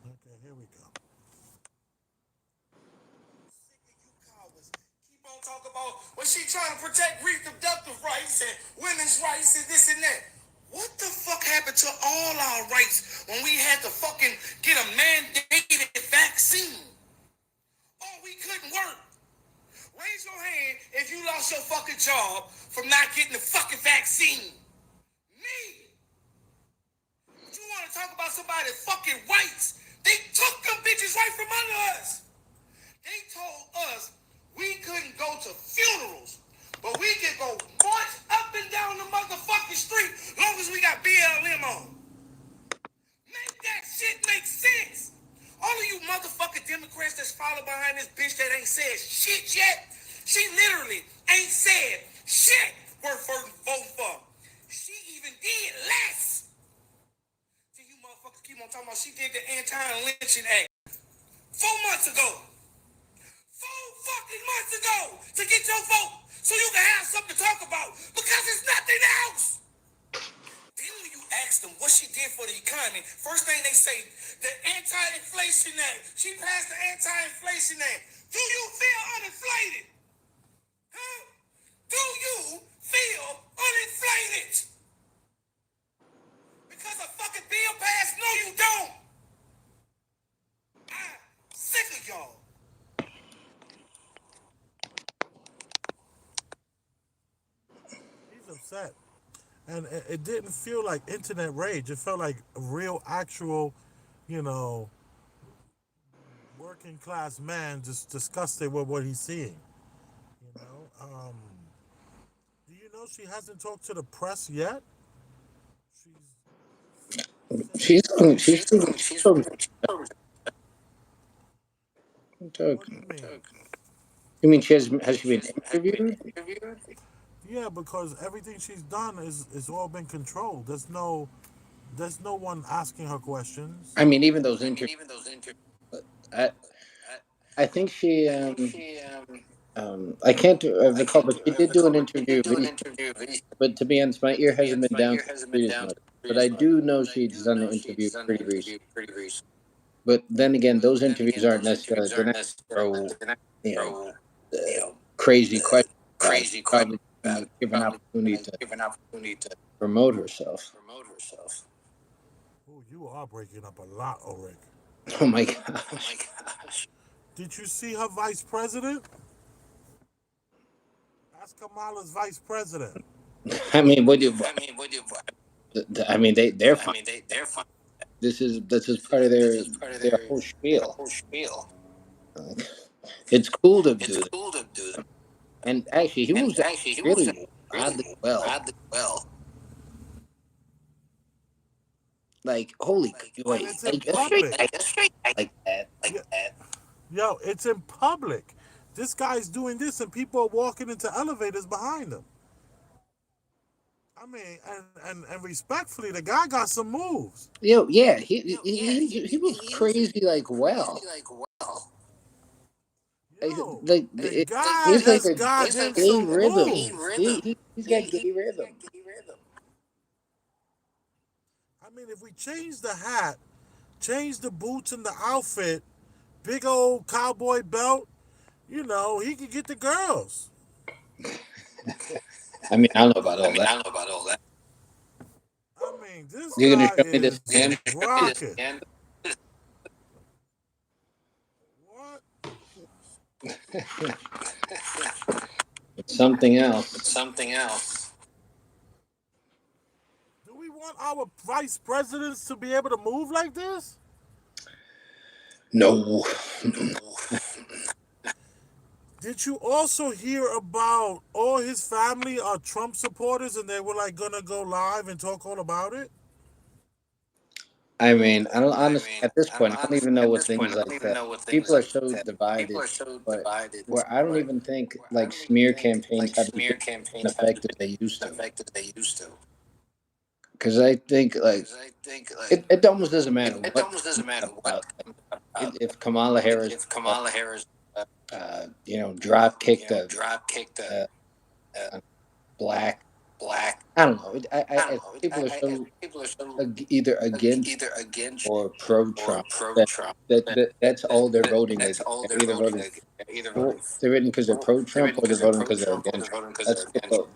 A: Okay, here we go. Keep on talking about when she trying to protect reproductive rights and women's rights and this and that. What the fuck happened to all our rights when we had to fucking get a mandated vaccine? Oh, we couldn't work. Raise your hand if you lost your fucking job from not getting the fucking vaccine. Me. What you want to talk about somebody fucking whites. They took them bitches right from under us. They told us we couldn't go to funerals, but we could go march up and down the motherfucking street long as we got BLM on. Make that shit make sense. All of you motherfucking Democrats that's following behind this bitch that ain't said shit yet, she literally ain't said shit worth voting for. She even did less. See, you motherfuckers keep on talking about she did the anti-lynching act 4 months ago. 4 fucking months ago to get your vote so you can have something to talk about because it's nothing else. Then when you ask them what she did for the economy, first thing they say, the anti-inflation act. She passed the anti-inflation act. Do you feel uninflated? Huh? Do you feel uninflated? Because a fucking bill passed? No, you don't. I'm sick of y'all. He's upset. And it didn't feel like internet rage. It felt like a real, actual, you know, working class man just disgusted with what he's seeing. You know, do you know she hasn't talked to the press yet? She's said
B: She's
A: nothing.
B: she's
A: What do you mean?
B: You mean has she been interviewed?
A: Yeah, because everything she's done is all been controlled. There's no one asking her questions.
B: I mean, even those interviews. I I think she I can't recall, but she did do an interview recently. But to be honest, my ear hasn't been down to the street as much. But I do know she's done an interview pretty recently. But then again, those interviews aren't necessarily they're not so you know crazy questions about it. Probably give an opportunity to promote herself.
A: Oh, you are breaking up a lot, Ulric.
B: Oh my gosh!
A: Did you see her vice president? That's Kamala's vice president.
B: I mean, what do I mean? They're fine. This is part of their whole spiel. It's cool to do that. And actually, he moves that really oddly well. Like, holy,
A: And
B: wait,
A: it's in
B: just straight
A: public.
B: like that.
A: Yeah, yo, it's in public. This guy's doing this, and people are walking into elevators behind him. I mean, and respectfully, the guy got some moves.
B: Yo, yeah, he moves crazy like well.
A: Yo, the
B: It
A: guy
B: seems like
A: has
B: a
A: got him
B: gay
A: some
B: rhythm.
A: moves.
B: He's got gay rhythm.
A: I mean, if we change the hat, change the boots and the outfit, big old cowboy belt, he could get the girls.
B: I mean, I don't know about all that.
A: I mean, this
B: You're gonna
A: guy
B: show me this
A: is
B: hand?
A: rocking. What?
B: It's something else.
A: Do we want our vice presidents to be able to move like this?
B: No.
A: Did you also hear about all his family are Trump supporters and they were like gonna go live and talk all about it?
B: I mean, I don't honestly at this point. I don't even know what things like that. People are so divided, but where I don't even think like smear campaigns have as big an effect as they used to. Because I think like it almost doesn't matter what about. Like, if Kamala Harris, drop kicked a, a black, I don't know. I people are so either against or pro Trump that's all they're voting is. They're either voting for they're voting because they're pro Trump or they're voting because they're against Trump.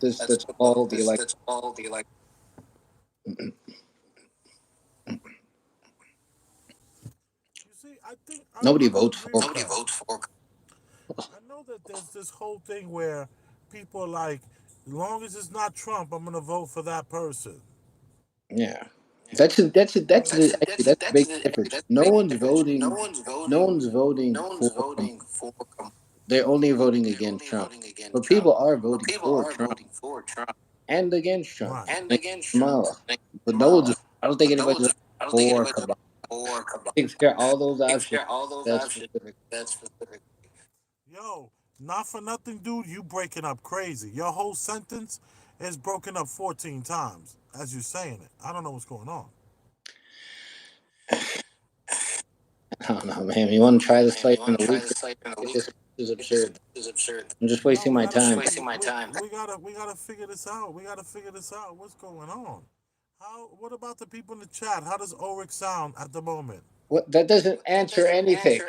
B: That's all the election.
A: You see, I think
B: Nobody
A: I'm gonna
B: votes
A: agree
B: for.
A: with that. I know that there's this whole thing where people are like, as long as it's not Trump, I'm gonna vote for that person.
B: Yeah. Actually that's the big difference. No one's voting. No one's voting for. They're only voting against Trump, but people are voting for Trump and against Trump.
A: Right.
B: Like Kamala, but no one's. I don't think anybody's voting for Kamala. Takes care of all those options. That's specific.
A: Yo, not for nothing, dude. You breaking up crazy. Your whole sentence is broken up 14 times as you're saying it. I don't know what's going on.
B: I don't know, man. You want to try this fight in a week? This is absurd. I'm just
A: No,
B: wasting
A: we
B: my
A: gotta
B: time.
A: figure. We gotta figure this out. We gotta figure this out. What's going on? How? What about the people in the chat? How does Ulric sound at the moment?
B: What? That doesn't answer anything.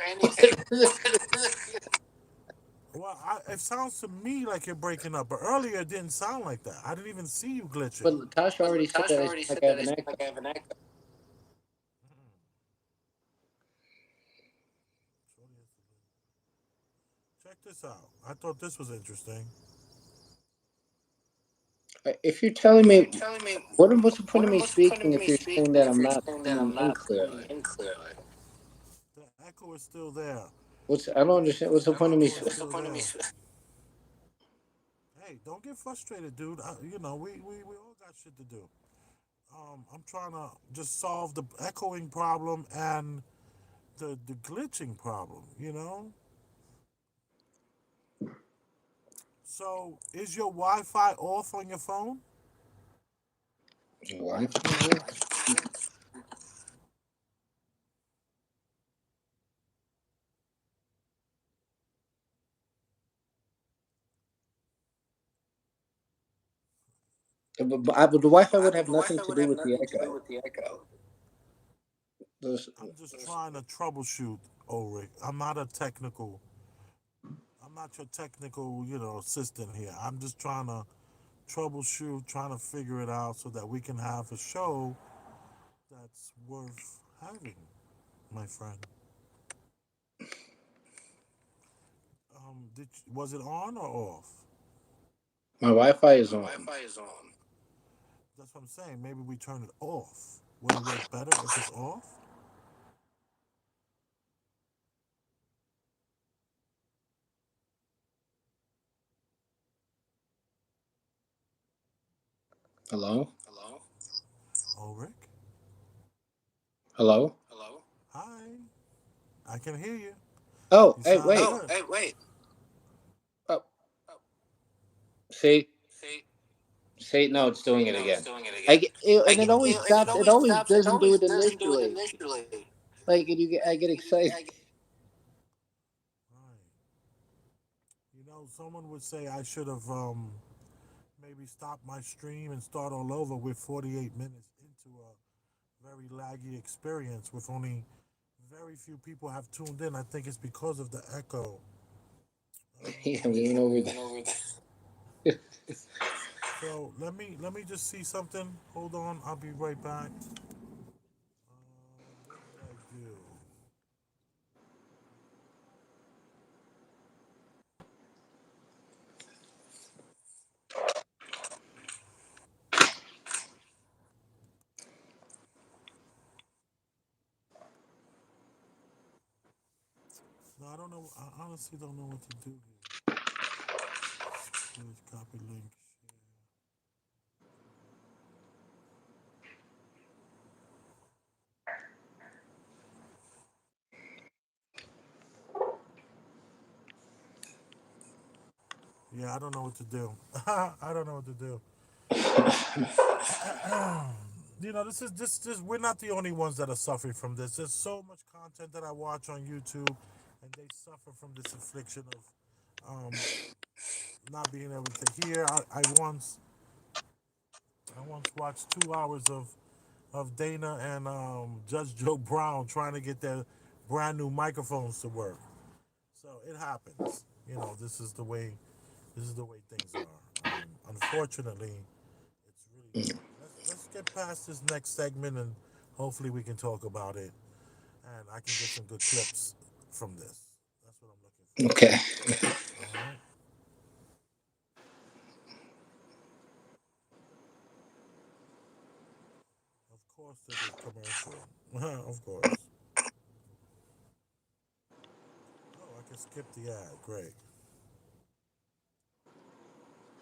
A: Well, it sounds to me like you're breaking up, but earlier it didn't sound like that. I didn't even see you glitching.
B: But Tasha already said that I sound like I have an echo.
A: Check this out. I thought this was interesting.
B: If you're telling me, what's the point of me speaking if you're saying that I'm not coming in clearly?
A: The echo is still there.
B: I don't understand. What's the
A: The
B: point of me?
A: echo is still there. Hey, don't get frustrated, dude. We all got shit to do. I'm trying to just solve the echoing problem and the glitching problem. So, is your Wi-Fi off on your phone?
B: Wi-Fi? But the Wi-Fi would have nothing to do with the echo. Those,
A: I'm just trying to troubleshoot, Ulrich. I'm not your technical, assistant here. I'm just trying to troubleshoot, trying to figure it out so that we can have a show that's worth having, my friend. Was it on or off?
B: my Wi-Fi is on.
A: That's what I'm saying. Maybe we turn it off. Would it work better if it's off?
B: Hello?
A: Ulrich?
B: Hello?
A: Hi. I can hear you.
B: Oh,
A: You
B: hey,
A: sound
B: wait.
A: good.
B: Oh, see, see, no, it's doing it again. And it always stops. It always doesn't do it initially. Like, and I get excited.
A: Right. Someone would say I should have maybe stop my stream and start all over with 48 minutes into a very laggy experience with only very few people have tuned in. I think it's because of the echo.
B: Yeah, we went over that.
A: So let me just see something. Hold on, I'll be right back. What did I do? No, I don't know. I honestly don't know what to do here. Here's copy link. Yeah, I don't know what to do. I don't know what to do. This. We're not the only ones that are suffering from this. There's so much content that I watch on YouTube, and they suffer from this affliction of not being able to hear. I once watched 2 hours of Dana and Judge Joe Brown trying to get their brand new microphones to work. So it happens. This is the way things are. Unfortunately, it's really bad. Let's get past this next segment and hopefully we can talk about it and I can get some good clips from this. That's what I'm looking for.
B: Okay.
A: All right. Of course, there's a commercial. Of course. Oh, I can skip the ad. Great.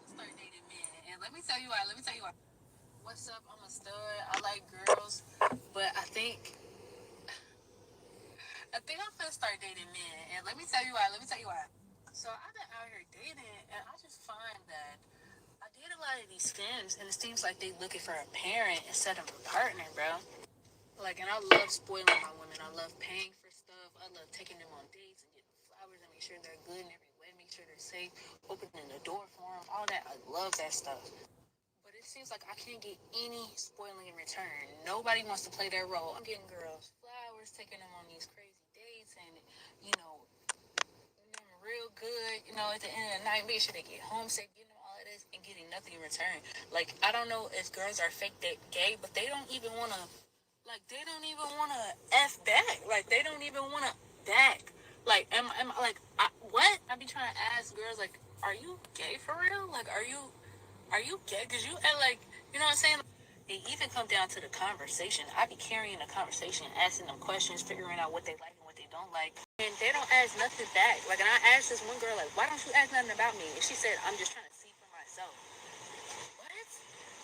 C: Start dating men, and let me tell you why. Let me tell you why. What's up? I'm a stud. I like girls, but I think I'm gonna start dating men, and let me tell you why. Let me tell you why. So I've been out here dating, and I just find that I date a lot of these stems, and it seems like they looking for a parent instead of a partner, bro. Like, and I love spoiling my women. I love paying for stuff. I love taking them on dates and getting flowers and make sure they're good in every way, make sure they're safe, opening the door for them, all that. I love that stuff. But it seems like I can't get any spoiling in return. Nobody wants to play their role. I'm getting girls flowers, taking them on these crazy dates, and you know, real good. You know, at the end of the night, make sure they get home safe, getting them all of this, and getting nothing in return. Like I don't know if girls are fake that gay, but they don't even want to. Like they don't even want to f back. Like they don't even want to back. Like am like what? I be trying to ask girls like, are you gay for real? Like are you gay? Cause you act like you know what I'm saying. It even come down to the conversation. I be carrying the conversation, asking them questions, figuring out what they like and what they don't like, and they don't ask nothing back. Like, and I asked this one girl like, why don't you ask nothing about me? And she said, I'm just trying to see for myself. What?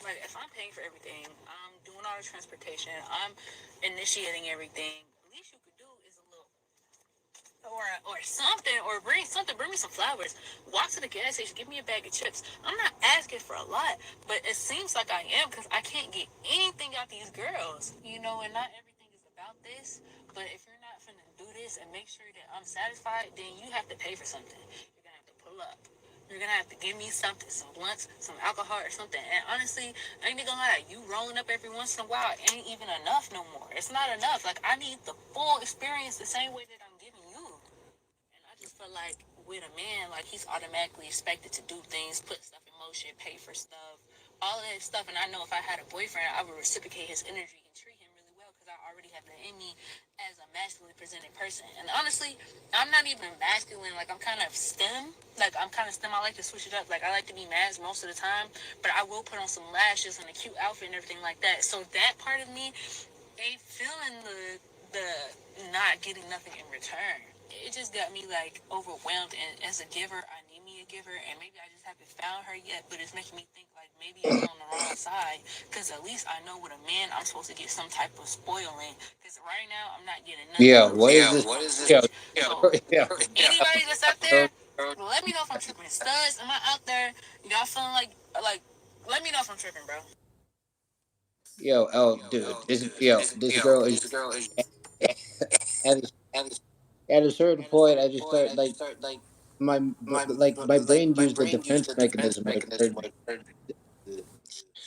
C: Like, if I'm paying for everything, I'm doing all the transportation, I'm initiating everything. The least you could do is a little or something, or bring me some flowers. Walk to the gas station, give me a bag of chips. I'm not asking for a lot, but it seems like I am because I can't get anything out these girls, and not everything is about this. But if you're not finna do this and make sure that I'm satisfied, then you have to pay for something. You're gonna have to pull up. You're gonna have to give me something, some blunts, some alcohol, or something. And honestly, I ain't gonna lie, you rolling up every once in a while ain't even enough no more. It's not enough. Like I need the full experience the same way that I'm giving you. And I just feel like with a man, like he's automatically expected to do things, put stuff in motion, pay for stuff, all of that stuff. And I know if I had a boyfriend, I would reciprocate his energy and treat him really well because I already have that in me as a masculinely presented person. And honestly, I'm not even masculine. Like I'm kind of STEM. Like I'm kind of STEM. I like to switch it up. Like I like to be masc most of the time, but I will put on some lashes and a cute outfit and everything like that. So that part of me ain't feeling the not getting nothing in return. It just got me like overwhelmed, and as a giver I need me a giver, and maybe I just haven't found her yet, but it's making me think like maybe I'm on the wrong side because at least I know with a man I'm supposed to get some type of spoiling because right now I'm not getting nothing.
B: Yeah, what is this?
C: What is this?
B: Yeah,
C: So
B: yeah.
C: anybody that's out
B: So,
C: there, let me know if I'm tripping. Studs, am I out there? Y'all feeling like let me know if I'm tripping, bro.
B: yo, oh, dude, this girl is at a, at a certain point. I just start like my brain used the defense mechanism. I started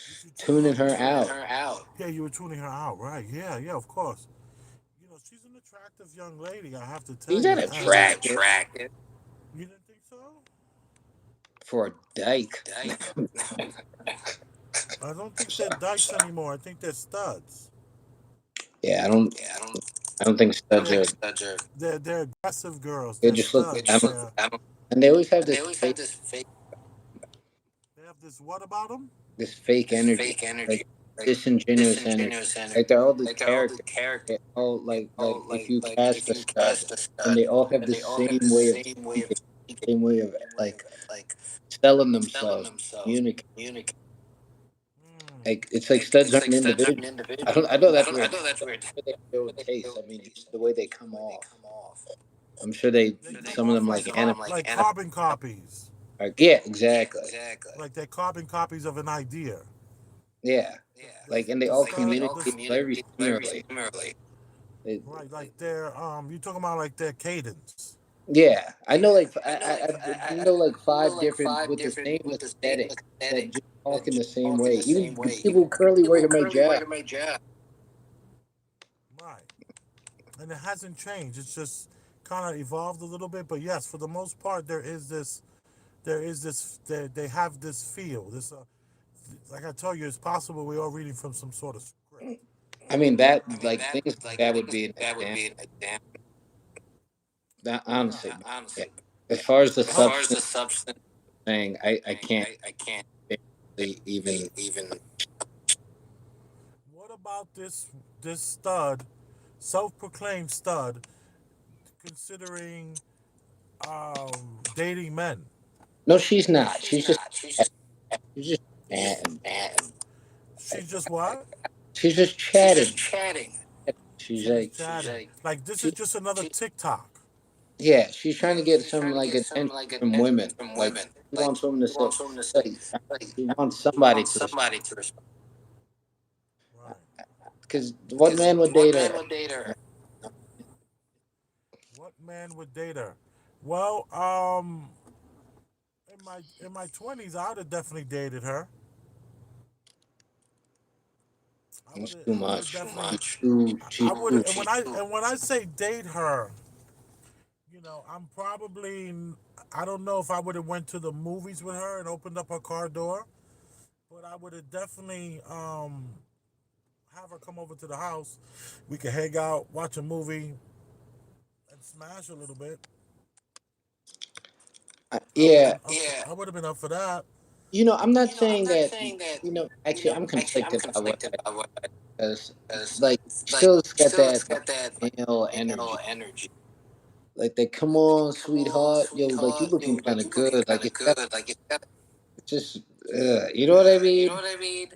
A: Did you tune
B: tuning
A: her
B: her
A: out?
B: out.
A: Yeah, you were tuning her out, right? Yeah, yeah, of course. She's an attractive young lady. I have to tell
B: She's
A: you.
B: not
A: And she's not
B: attractive
A: attractive. You didn't think so?
B: for a dyke.
A: I don't think they're dykes anymore. I think they're studs.
B: Yeah, I don't think studs
A: They're
B: are.
A: they're aggressive girls.
B: They
A: They're
B: just look.
A: studs.
B: And they always have this fake,
A: They have this what about them?
B: this fake energy, like disingenuous energy. Like they're all the characters. They all like if you cast a stud, and they all have the same way of speaking, same way of like selling themselves, communicate.
A: Hmm.
B: Like it's like studs aren't individuals. I don't. I know that's weird. They have their own taste. I mean, just the way they come off. I'm sure they
A: They come
B: some of
A: off
B: them
A: like
B: like animals.
A: like carbon copies.
B: Like, yeah, exactly.
A: Like they're carbon copies of an idea.
B: Yeah, like and they
A: The
B: all
A: stud,
B: communicate very similarly. It,
A: right? Like they're you talking about like their cadence.
B: yeah, I know like I know like five different with the same aesthetic that just talk in the same way. Even people curly work at my job.
A: Right. And it hasn't changed. It's just kind of evolved a little bit. But yes, for the most part, they have this feel. This, like I told you, it's possible we're all reading from some sort of script.
B: I mean that like things like that would be an example. That
A: Yeah.
B: honestly, yeah. As far as the substance thing, I can't really even.
A: What about this stud, self-proclaimed stud, considering dating men?
B: No, she's
C: No,
B: not.
C: she's
B: She's just
C: not. She's just
B: she's just chatting.
A: She's just what?
B: She's just
C: she's just
B: chatting.
C: chatting.
B: She's
A: She's
B: like
C: She's
A: chatting.
C: like
A: Like this is
B: she
A: just another TikTok.
B: yeah, she's trying to
C: yeah,
B: get
C: she's
B: some
C: trying to
B: like
C: get some
B: attention
C: like
B: from
C: attention
B: women.
C: from
B: Like
C: women.
B: she
C: Like
B: wants women to
C: she
B: say
C: wants women to say,
B: like
C: like
B: she wants
C: she
B: somebody
C: wants
B: to respond.
C: somebody to respond.
A: Right.
B: Because what
C: Because
B: man would
C: what
B: date
C: man
B: her?
C: would date her?
A: What man would date her? Well, in my 20s, I would have definitely dated her. I would
B: It's
A: have
B: too
A: I would have
B: much.
C: Too
A: definitely
C: much.
B: She's
A: I would
B: too.
A: have, and when I say date her, I'm probably, I don't know if I would have went to the movies with her and opened up her car door, but I would have definitely have her come over to the house. We could hang out, watch a movie, and smash a little bit. I would have
B: Yeah,
A: been up. Yeah. I would have been up for that.
B: I'm not
C: I'm
B: saying
C: not
B: that.
C: saying that.
B: Actually, I'm
C: Actually, I'm
B: conflicted by what
C: conflicted by what
B: because
C: because
B: like
C: like
B: still's got
C: still
B: that
C: it's
B: like
C: got that like
B: male
C: male
B: energy.
C: energy.
B: Like they come
C: Like they
B: on,
C: come on,
B: sweetheart. Yo, like you
C: sweetheart.
B: looking
C: Yo,
B: kind
C: like
B: of
C: you looking
B: good. Like
C: kind of good. Like
B: it's just, you know what I
C: you
B: mean?
C: know what I mean?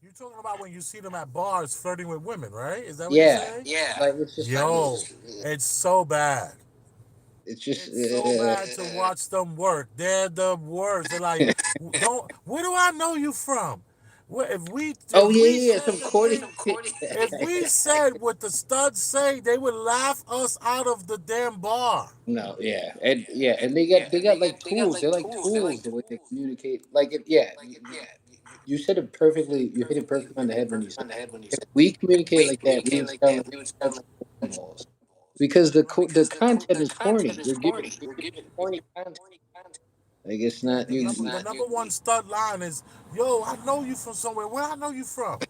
A: You're talking about when you see them at bars flirting with women, right? Is that what you're
B: Yeah,
A: saying?
C: Yeah.
B: like it's just,
C: Like
A: Yo, it's so bad.
B: it's just,
A: It's so bad to watch them work. They're the worst. They're like, don't. Where do I know you from? Where, if we
B: oh
A: if
B: yeah,
A: we
B: yeah, yeah,
A: said
B: some
A: the
B: corny
A: thing,
B: shit.
A: if we said what the studs say, they would laugh us out of the damn bar.
B: No, yeah, and yeah, and they got like tools. They're like tools the way they communicate. Like yeah, you said it perfectly. You hit it perfectly on the head when you said if we communicate like that, we would sound like such balls because
A: Right.
B: the content is corny. You're giving corny content. Like it's
A: Yeah.
B: not
A: The
B: you.
A: number one stud line is, "Yo, I know you from somewhere. Where I know you from?"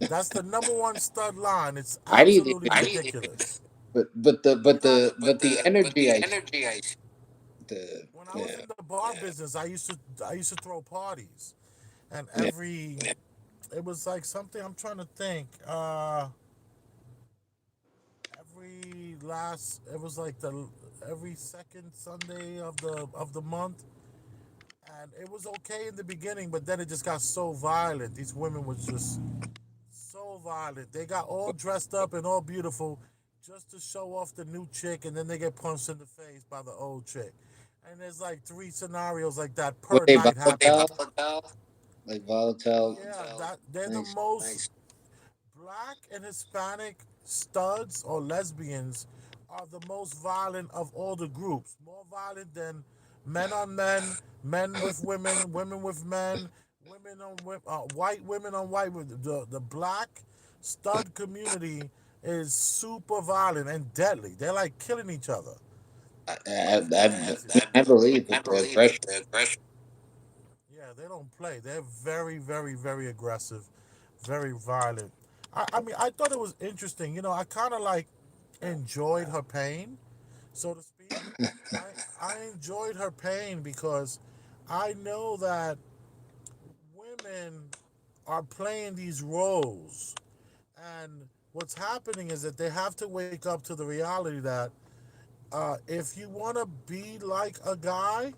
A: That's the number one stud line. It's
B: I didn't
A: absolutely
B: even,
A: ridiculous.
B: but the energy I see,
C: Energy I
B: the
A: When I was
B: yeah
A: in the bar business, I used to throw parties, and
B: yeah
A: it was like something I'm trying to think. Every last it was like the every second Sunday of the month, and it was okay in the beginning, but then it just got so violent. These women was just so violent. They got all dressed up and all beautiful just to show off the new chick, and then they get punched in the face by the old chick. And there's like three scenarios like that
B: were
A: per
B: they
A: night
B: volatile
A: happening.
B: like volatile
A: Yeah, they're the
B: nice
A: most black and Hispanic studs or lesbians are the most violent of all the groups. More violent than men on men, men with women, women with men, women on white women on white. The black stud community is super violent and deadly. They're like killing each other.
B: I,
A: It's
B: I,
A: nasty.
B: I believe
C: I
B: with the
C: believe
B: aggression.
C: with the aggression.
A: Yeah, they don't play. They're very, very, very aggressive, very violent. I mean, I thought it was interesting. I kind of like enjoyed her pain, so to speak. I enjoyed her pain because I know that women are playing these roles, and what's happening is that they have to wake up to the reality that if you want to be like a guy,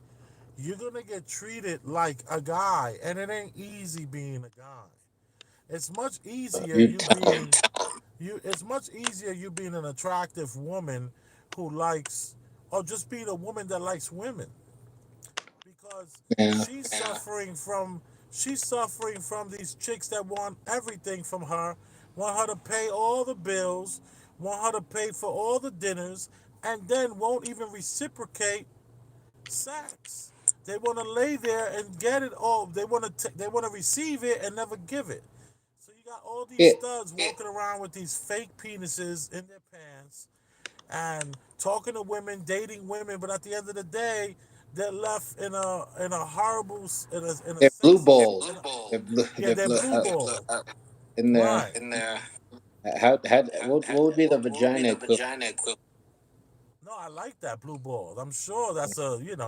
A: you're gonna get treated like a guy, and it ain't easy being a guy. It's much easier
B: You
A: you
B: tell
A: being you. It's much easier you being an attractive woman who likes, or just being a woman that likes women, because
B: yeah.
A: she's suffering from these chicks that want everything from her, want her to pay all the bills, want her to pay for all the dinners, and then won't even reciprocate sex. They want to lay there and get it all. They want to receive it and never give it. So you got all these
B: Yeah,
A: studs walking around with these fake penises in their pants and talking to women, dating women, but at the end of the day, they're left in a horrible in a
B: they're blue
A: sexy
B: balls.
C: Blue
B: They're
C: ball.
B: blue.
A: yeah,
B: They're
A: they're
B: blue.
A: blue ball.
B: In there,
A: Right.
C: In there.
B: what would be the
C: What would be
B: vagina
C: the
B: equivalent?
C: vagina equivalent?
A: No, I like that blue ball. I'm sure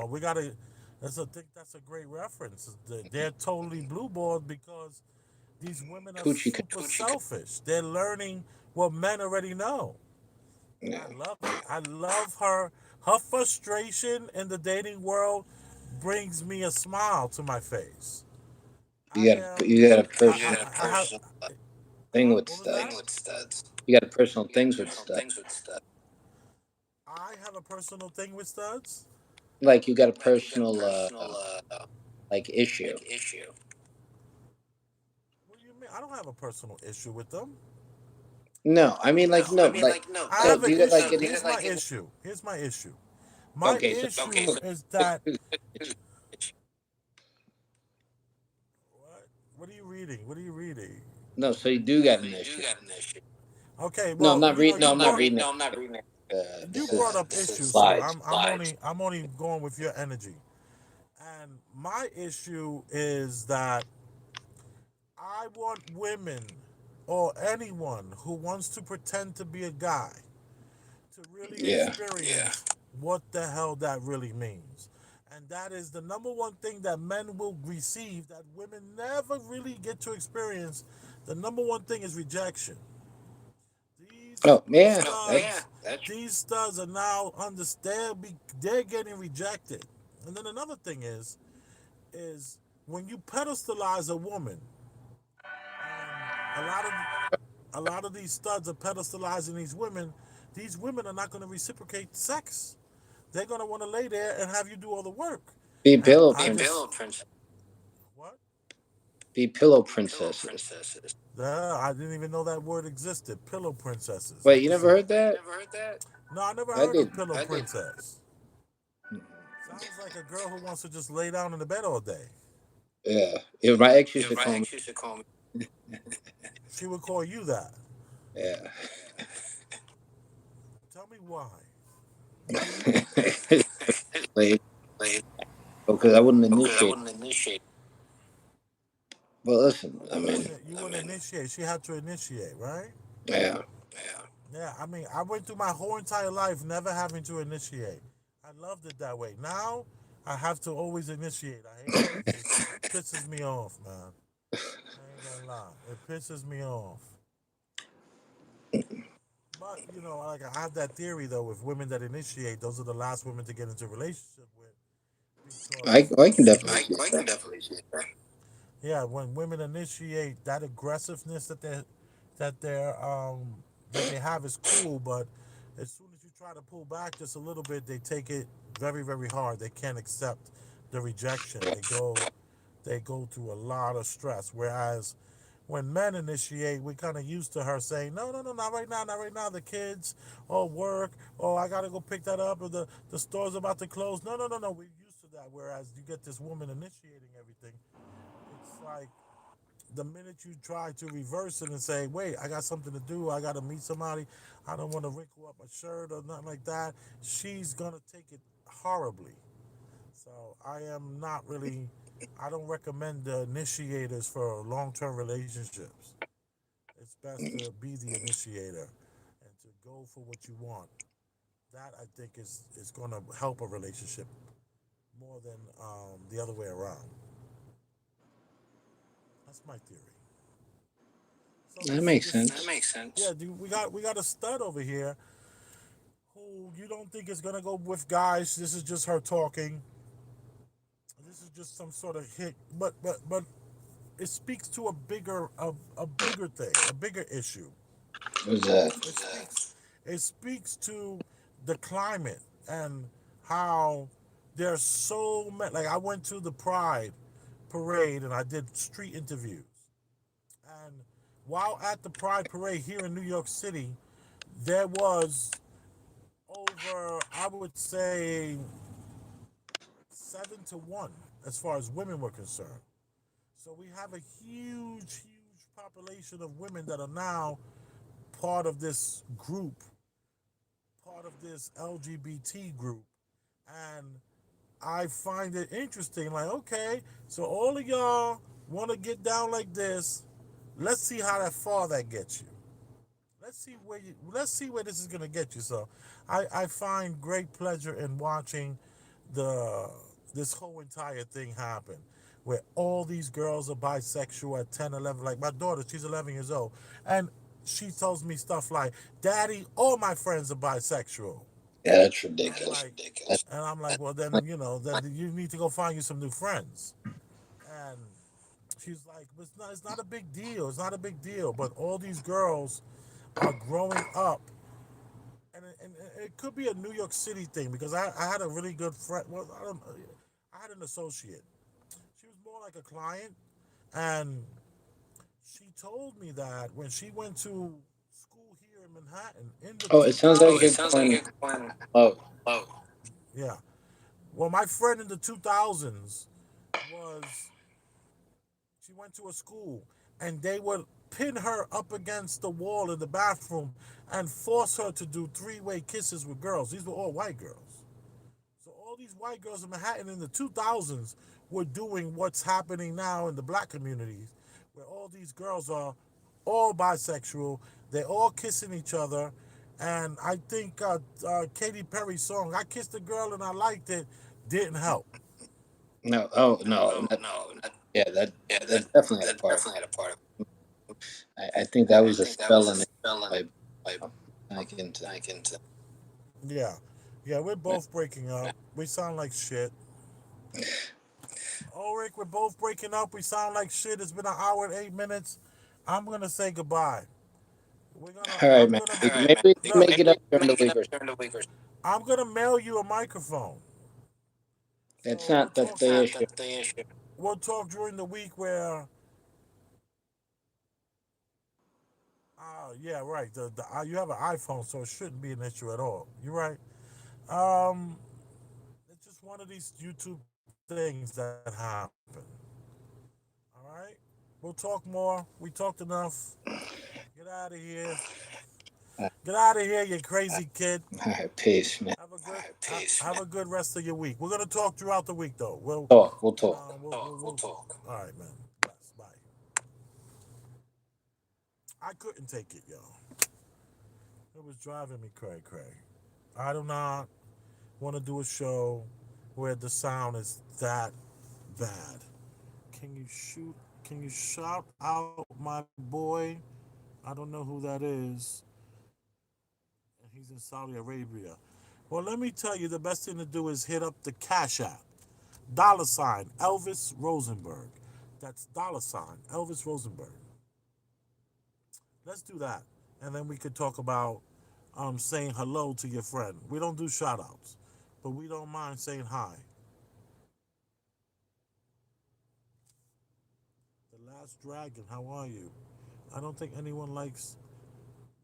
A: we gotta. That's a think that's a great reference. They're totally blue balls because These women are
B: coochie
A: super
B: control.
A: selfish. They're learning what men already know. And I
B: Yeah,
A: love it. I love her. Her frustration in the dating world brings me a smile to my face. I am.
B: you got a
A: I have.
B: thing with
A: What was that?
B: studs. You got a personal things with studs.
A: I have a personal thing with studs.
B: Like you got a personal like issue.
A: What do you mean? I don't have a personal issue with them.
B: No, I mean like no, like
A: I
B: no.
A: have
B: Do
A: an
B: you got like
A: issue.
B: an
A: Here's my issue. Here's my issue. My
B: okay? So
A: issue is that what? What are you reading? What are you reading?
B: no, so you do got an issue.
A: Okay,
B: No, I'm
A: well,
B: not reading. No,
A: you
B: I'm not
A: brought
B: reading it.
A: you
B: This
A: brought
B: is
A: up issues, so
B: slides.
A: I'm only going with your energy. And my issue is that I want women or anyone who wants to pretend to be a guy to really
B: Yeah.
A: experience what the hell that really means. And that is the number one thing that men will receive that women never really get to experience. The number one thing is rejection. These
B: Oh yeah. That
A: studs, these studs are now understand. They're getting rejected. And then another thing is when you pedestalize a woman, and a lot of these studs are pedestalizing these women. These women are not going to reciprocate sex. They're going to want to lay there and have you do all the work.
B: be
A: And
B: pillow
A: I
B: prince.
A: just what?
B: Be pillow princesses.
A: I didn't even know that word existed. Pillow princesses.
B: Wait,
A: Let
B: you
A: me
B: never
A: see.
B: heard that?
A: No, I never
B: I
A: heard of
B: did.
A: pillow princess. Sounds like a girl who wants to just lay down in the bed all day.
B: Yeah. If my ex used to call me.
A: She would call you that.
B: Yeah.
A: Tell me why.
B: Like, because I wouldn't initiate. Well, listen. I mean,
A: You wouldn't initiate. She had to initiate, right?
B: yeah.
A: Yeah, I mean, I went through my whole entire life never having to initiate. I loved it that way. Now I have to always initiate. I hate it. It just pisses me off, man. I ain't gonna lie. It pisses me off. But like I have that theory though, with women that initiate, those are the last women to get into a relationship with because
B: I can definitely see that.
A: yeah, when women initiate, that aggressiveness that that they have is cool, but as soon as you try to pull back just a little bit, they take it very, very hard. They can't accept the rejection. They go through a lot of stress. Whereas when men initiate, we kind of used to her saying, no, no, no, not right now, not right now. The kids, or work, or I gotta go pick that up, or the store's about to close. No, no, no, no. We're used to that. Whereas you get this woman initiating everything, it's like the minute you try to reverse it and say, wait, I got something to do, I got to meet somebody, I don't want to wrinkle up a shirt or nothing like that, she's going to take it horribly. So I am not really, I don't recommend the initiators for long term relationships. It's best to be the initiator and to go for what you want. That I think is going to help a relationship more than the other way around. That's my theory. So
B: That
A: this
B: makes
A: this
B: sense.
A: yeah, dude, we got a stud over here who you don't think is gonna go with guys. This is just her talking. This is just some sort of hit, but it speaks to a bigger thing, a bigger issue.
B: What's that?
A: It speaks to the climate and how there's so many. Like I went to the Pride parade and I did street interviews. And while at the Pride parade here in New York City, there was over, I would say, 7-1 as far as women were concerned. So we have a huge population of women that are now part of this group, part of this LGBT group. And I find it interesting, like, okay, so all of y'all want to get down like this. Let's see how that far that gets you. Let's see where this is gonna get you. So I find great pleasure in watching the this whole entire thing happen. where all these girls are bisexual at 10, 11. Like my daughter, she's 11 years old. And she tells me stuff like, Daddy, all my friends are bisexual.
B: Yeah, that's
A: And I'm
B: ridiculous.
A: like,
B: That's
A: well,
B: like,
A: then, then you need to go find you some new friends. And she's like, it's not a big deal. It's not a big deal. But all these girls are growing up, and it could be a New York City thing because I had a really good friend. Well, I had an associate. She was more like a client, and she told me that when she went to school here in Manhattan in the
B: oh, it sounds like you're
A: 2000s.
B: going low.
A: Yeah. Well, my friend in the 2000s was she went to a school and they would pin her up against the wall in the bathroom and force her to do three-way kisses with girls. These were all white girls. So all these white girls in Manhattan in the 2000s were doing what's happening now in the black communities, where all these girls are all bisexual. They're all kissing each other. And I think Katy Perry's song, I Kissed a Girl and I Liked It, didn't help.
B: No, oh no, yeah, that definitely had a part. I think that was a spell in it by back into.
A: Yeah. Yeah, we're both breaking up. We sound like shit. Ulrich, we're both breaking up. We sound like shit. It's been an hour and 8 minutes. I'm gonna say goodbye. We're gonna.
B: All right,
A: I'm
B: man.
A: gonna
B: Maybe we can
A: look.
B: make it up during the week or
A: I'm gonna mail you a microphone.
B: it's
A: So
B: not that's the issue.
A: we'll talk during the week where. Yeah, right. You have an iPhone, so it shouldn't be an issue at all. You're right. Um, it's just one of these YouTube things that happen. All right. We'll talk more. We talked enough. Get out of here. Get out of here, you crazy kid.
B: All right, peace, man.
A: Have a good rest of your week. We're gonna talk throughout the week, though.
B: We'll talk.
A: We'll talk. All right, man. Bless. Bye. I couldn't take it, yo. It was driving me cray cray. I do not want to do a show where the sound is that bad. Can you shoot? Can you shout out my boy? I don't know who that is. And he's in Saudi Arabia. Well, let me tell you, the best thing to do is hit up the Cash App. Dollar sign Elvis Rosenberg. That's dollar sign Elvis Rosenberg. Let's do that. And then we could talk about saying hello to your friend. We don't do shout outs, but we don't mind saying hi. The Last Dragon, how are you? I don't think anyone likes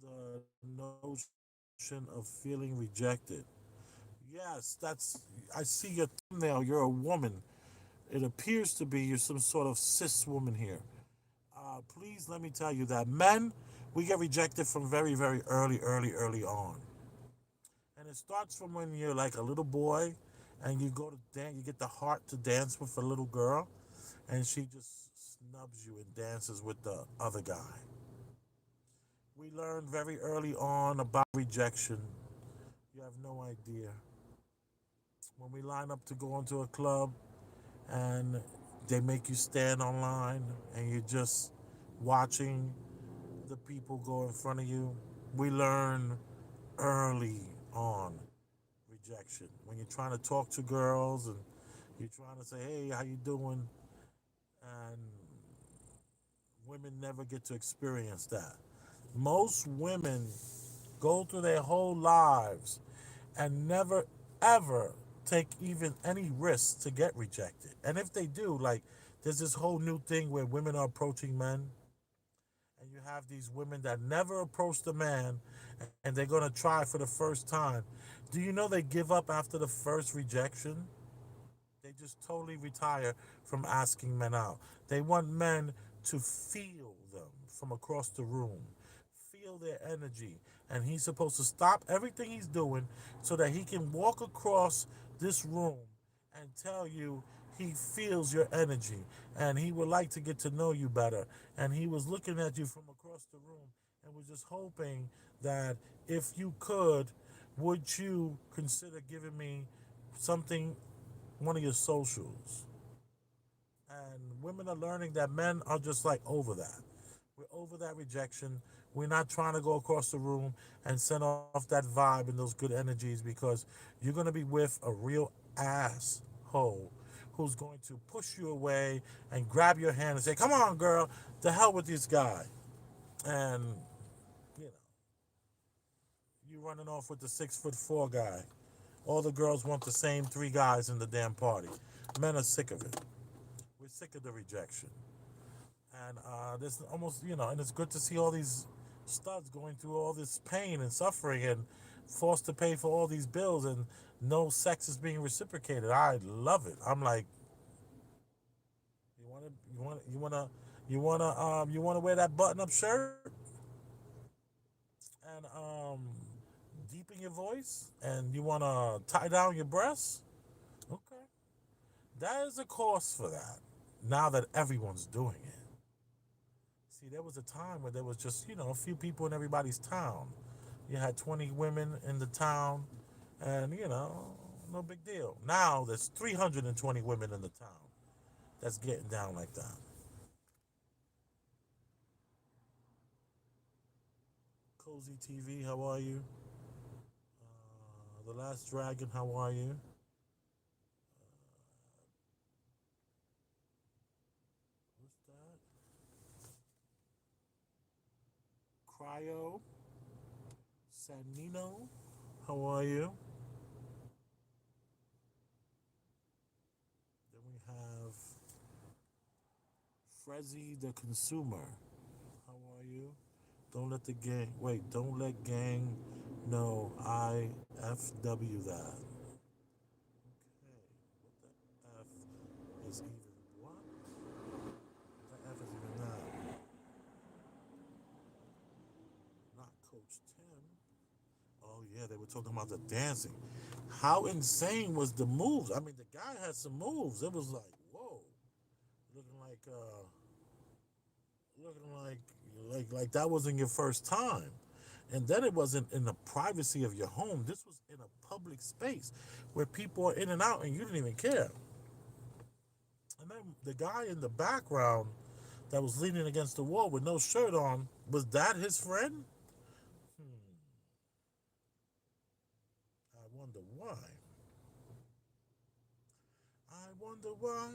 A: the notion of feeling rejected. Yes, I see your thumbnail. You're a woman. It appears to be you're some sort of cis woman here. Please let me tell you that men, we get rejected from very, very early on. And it starts from when you're like a little boy and you go to dance, you get the heart to dance with a little girl, and she just snubs you and dances with the other guy. We learn very early on about rejection. You have no idea. When we line up to go into a club and they make you stand online and you're just watching the people go in front of you, we learn early on rejection. When you're trying to talk to girls and you're trying to say, hey, how you doing? And women never get to experience that. Most women go through their whole lives and never ever take even any risks to get rejected. And if they do, like there's this whole new thing where women are approaching men, and you have these women that never approached a man and they're gonna try for the first time. Do you know they give up after the first rejection? They just totally retire from asking men out. They want men to feel them from across the room, feel their energy. And he's supposed to stop everything he's doing so that he can walk across this room and tell you he feels your energy and he would like to get to know you better. And he was looking at you from across the room and was just hoping that if you could, would you consider giving me something, one of your socials? And women are learning that men are just like over that. We're over that rejection. We're not trying to go across the room and send off that vibe and those good energies because you're going to be with a real asshole who's going to push you away and grab your hand and say, "Come on, girl, to hell with this guy." And, you know, you running off with the 6'4" guy. All the girls want the same three guys in the damn party. Men are sick of it. We're sick of the rejection. And this almost, and it's good to see all these studs going through all this pain and suffering and forced to pay for all these bills and no sex is being reciprocated. I love it. I'm like, you wanna wear that button up shirt and deepen your voice and you wanna tie down your breasts. Okay, that is a course for that. Now that everyone's doing it. See, there was a time where there was just, a few people in everybody's town. You had 20 women in the town, and, no big deal. Now there's 320 women in the town that's getting down like that. Cozy TV, how are you? The Last Dragon, how are you? What's that? Cryo, Sanino, how are you? Then we have Frezzy the Consumer. How are you? Don't let the gang, wait, don't let gang know IFW that. Okay, what the F is even what? What the F is even that? Not Coach Tim. Oh, yeah, they were talking about the dancing. How insane was the moves? I mean, the guy had some moves. It was like, whoa. Looking like, looking like that wasn't your first time. And then it wasn't in the privacy of your home. This was in a public space where people are in and out and you didn't even care. And then the guy in the background that was leaning against the wall with no shirt on, was that his friend? Hmm, I wonder why. I wonder why.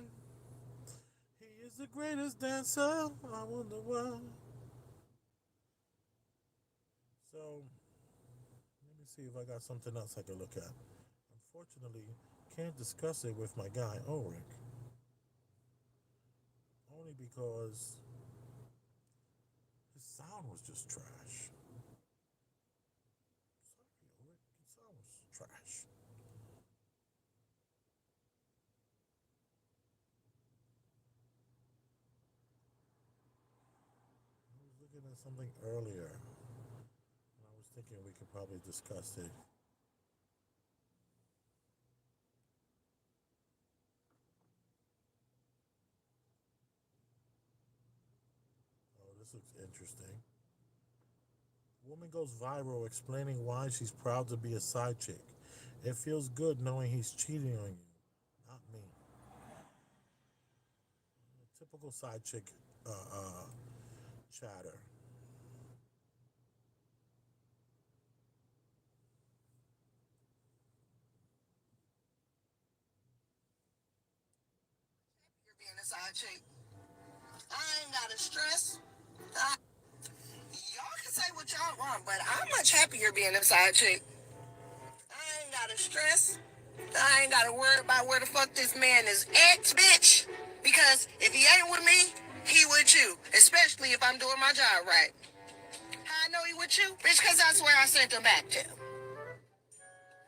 A: He is the greatest dancer. I wonder why. So, let me see if I got something else I can look at. Unfortunately, can't discuss it with my guy Ulric, only because his sound was just trash. Sorry, Ulric, his sound was trash. I was looking at something earlier, and I was thinking we could probably discuss it. Oh, this looks interesting. Woman goes viral explaining why she's proud to be a side chick. It feels good knowing he's cheating on you, not me. Typical side chick chatter.
C: You're being a side chick. I ain't gotta stress. I, y'all can say what y'all want, but I'm much happier being a side chick. I ain't gotta stress. I ain't gotta worry about where the fuck this man is at, bitch. Because if he ain't with me, he with you. Especially if I'm doing my job right. How I know he with you? Bitch, because that's where I sent him back to.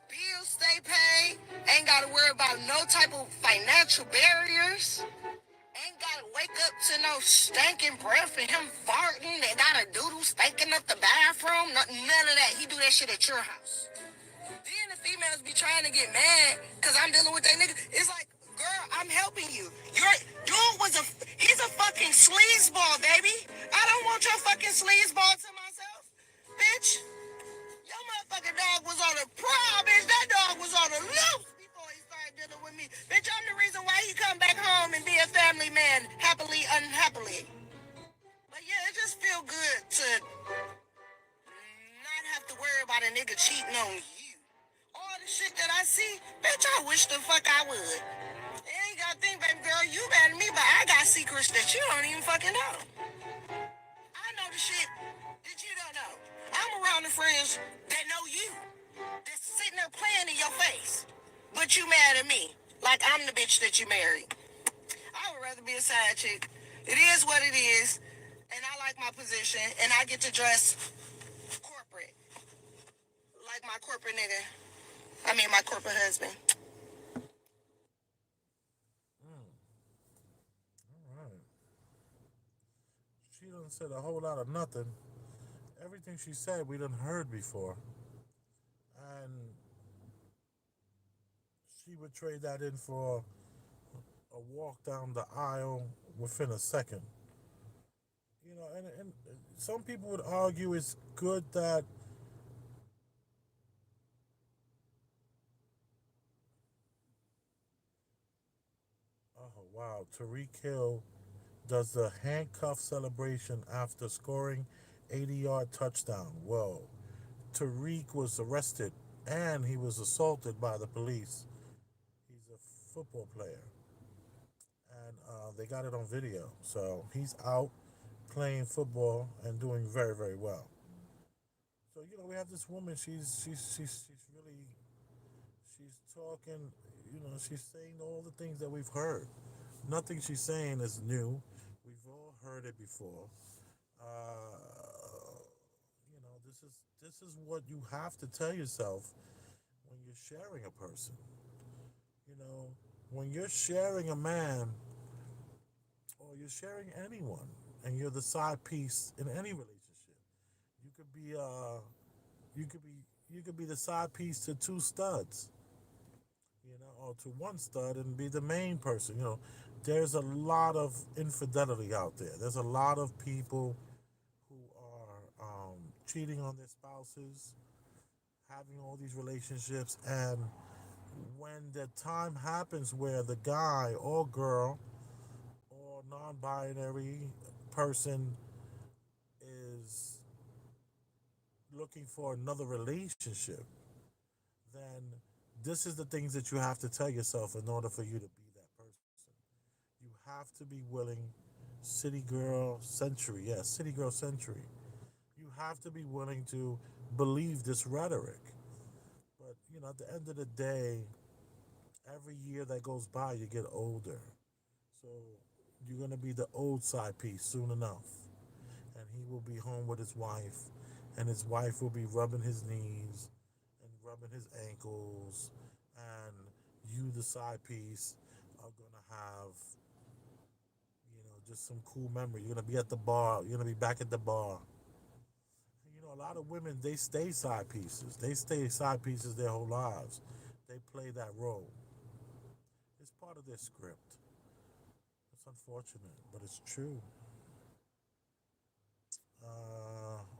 C: Bills stay paid. Ain't gotta worry about no type of financial barriers. Ain't gotta wake up to no stinking breath and him farting and got a doodle stinking up the bathroom. None of that. He do that shit at your house. Then the females be trying to get mad because I'm dealing with that nigga. It's like, girl, I'm helping you. Your dude he's a fucking sleazeball, baby. I don't want your fucking sleazeball to myself, bitch. Your motherfucking dog was on the prowl, bitch. That dog was on the loose before he started dealing with me. Bitch, I'm the reason why he come back home and be a family man. nigga cheating on you. All the shit that I see, bitch, I wish the fuck I would. You ain't gotta think, baby girl, you mad at me, but I got secrets that you don't even fucking know. I know the shit that you don't know. I'm around the friends that know you, that's sitting there playing in your face. But you mad at me, like I'm the bitch that you married. I would rather be a side chick. It is what it is, and I like my position, and I get to dress corporate, like my corporate nigga. I mean, my corporate husband.
A: Mm, all right. She done said a whole lot of nothing. Everything she said we done heard before. And she would trade that in for a walk down the aisle within a second. And some people would argue it's good that, oh wow, Tariq Hill does the handcuff celebration after scoring 80-yard touchdown. Whoa. Tariq was arrested and he was assaulted by the police. He's a football player. And they got it on video. So he's out playing football and doing very, very well. So, we have this woman, she's really, she's talking, she's saying all the things that we've heard. Nothing she's saying is new. We've all heard it before. Uh, this is what you have to tell yourself when you're sharing a person. You know, when you're sharing a man or you're sharing anyone, and you're the side piece in any relationship, you could be you could be you could be the side piece to two studs, or to one stud and be the main person. There's a lot of infidelity out there. There's a lot of people who are cheating on their spouses, having all these relationships, and when the time happens where the guy or girl or non-binary person is looking for another relationship, then this is the things that you have to tell yourself in order for you to be that person. You have to be willing, city girl century, yes, city girl century. You have to be willing to believe this rhetoric. But, at the end of the day, every year that goes by, you get older. So you're going to be the old side piece soon enough. And he will be home with his wife, and his wife will be rubbing his knees and rubbing his ankles, and you, the side piece, are gonna have, just some cool memory. You're gonna be at the bar. You're gonna be back at the bar. And, a lot of women, they stay side pieces. They stay side pieces their whole lives. They play that role. It's part of their script. It's unfortunate, but it's true.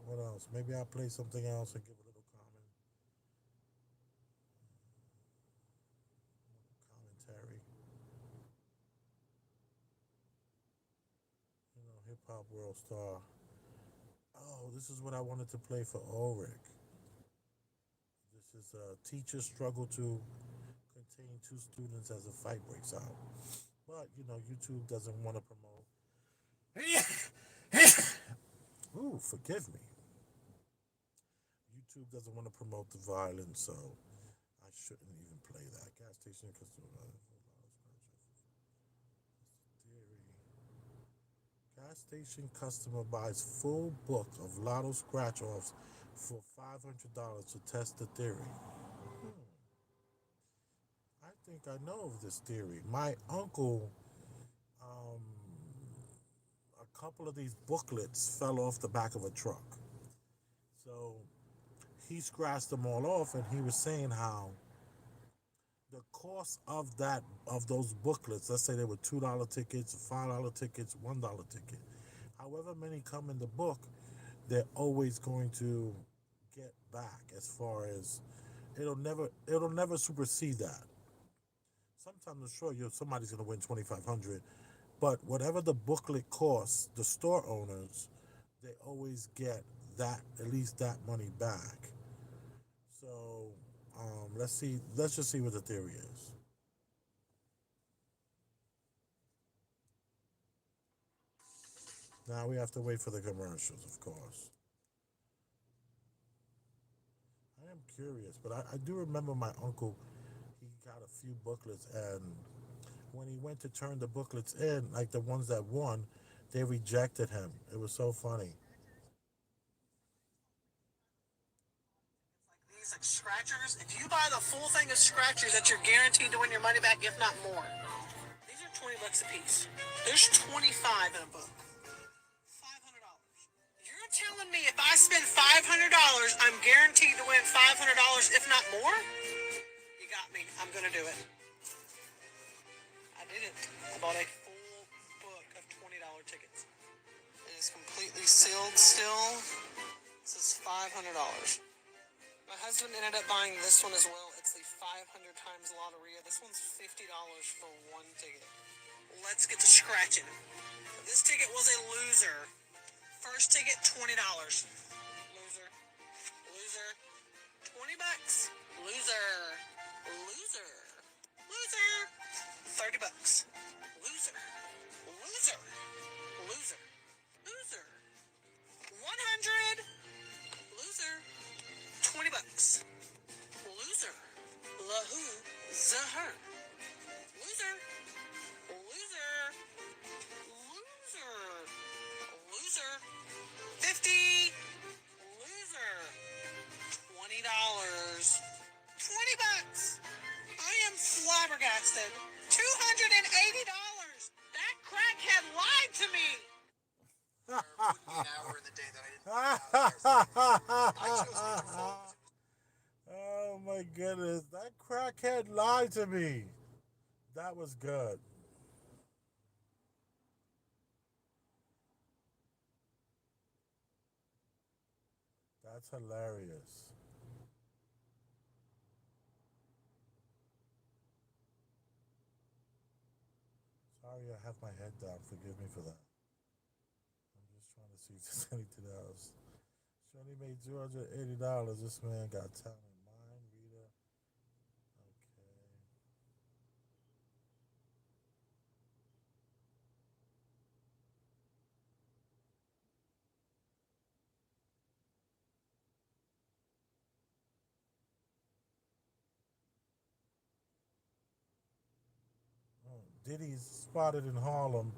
A: What else? Maybe I'll play something else and give a little commentary. Hip hop world star. Oh, this is what I wanted to play for Ulric. This is teachers struggle to contain two students as a fight breaks out. But, YouTube doesn't want to promote. Ooh, forgive me. YouTube doesn't want to promote the violence, so I shouldn't even play that. Gas station customer theory. Gas station customer buys full book of lotto scratch offs for $500 to test the theory. I think I know of this theory. My uncle, um, a couple of these booklets fell off the back of a truck. So he scratched them all off, and he was saying how the cost of those booklets, let's say they were $2 tickets, $5 tickets, $1 ticket, however many come in the book, they're always going to get back. As far as it'll never supersede that. Sometimes I'm sure somebody's gonna win 2,500, but whatever the booklet costs, the store owners, they always get that, at least that money back. So let's see. Let's just see what the theory is. Now we have to wait for the commercials, of course. I am curious, but I do remember my uncle. He got a few booklets, and when he went to turn the booklets in, like the ones that won, they rejected him. It was so funny.
C: These like scratchers. If you buy the full thing of scratchers, that you're guaranteed to win your money back, if not more. These are $20 a piece. There's 25 in a book. $500. You're telling me if I spend $500, I'm guaranteed to win $500, if not more? You got me. I'm gonna do it. I did it. I bought a full book of $20 tickets. It is completely sealed still. This is $500. My husband ended up buying this one as well. It's the 500 times Lotteria. This one's $50 for one ticket. Let's get to scratching. This ticket was a loser. First ticket, $20. Loser. Loser. $20. Loser. Loser. Loser. $30. Loser. Loser. Loser. Loser. 100. Loser. $20. Loser. Lahu. Zahar. Loser. Loser. Loser. Loser. 50. Loser. $20. $20. I am flabbergasted. $280. That crackhead lied to me. There would be an hour in the day that I didn't.
A: Oh my goodness, that crackhead lied to me. That was good. That's hilarious. Sorry, I have my head down. Forgive me for that. I'm just trying to see if there's anything else. She only made $280. This man got talent. Mind reader. Okay. Oh, Diddy's spotted in Harlem,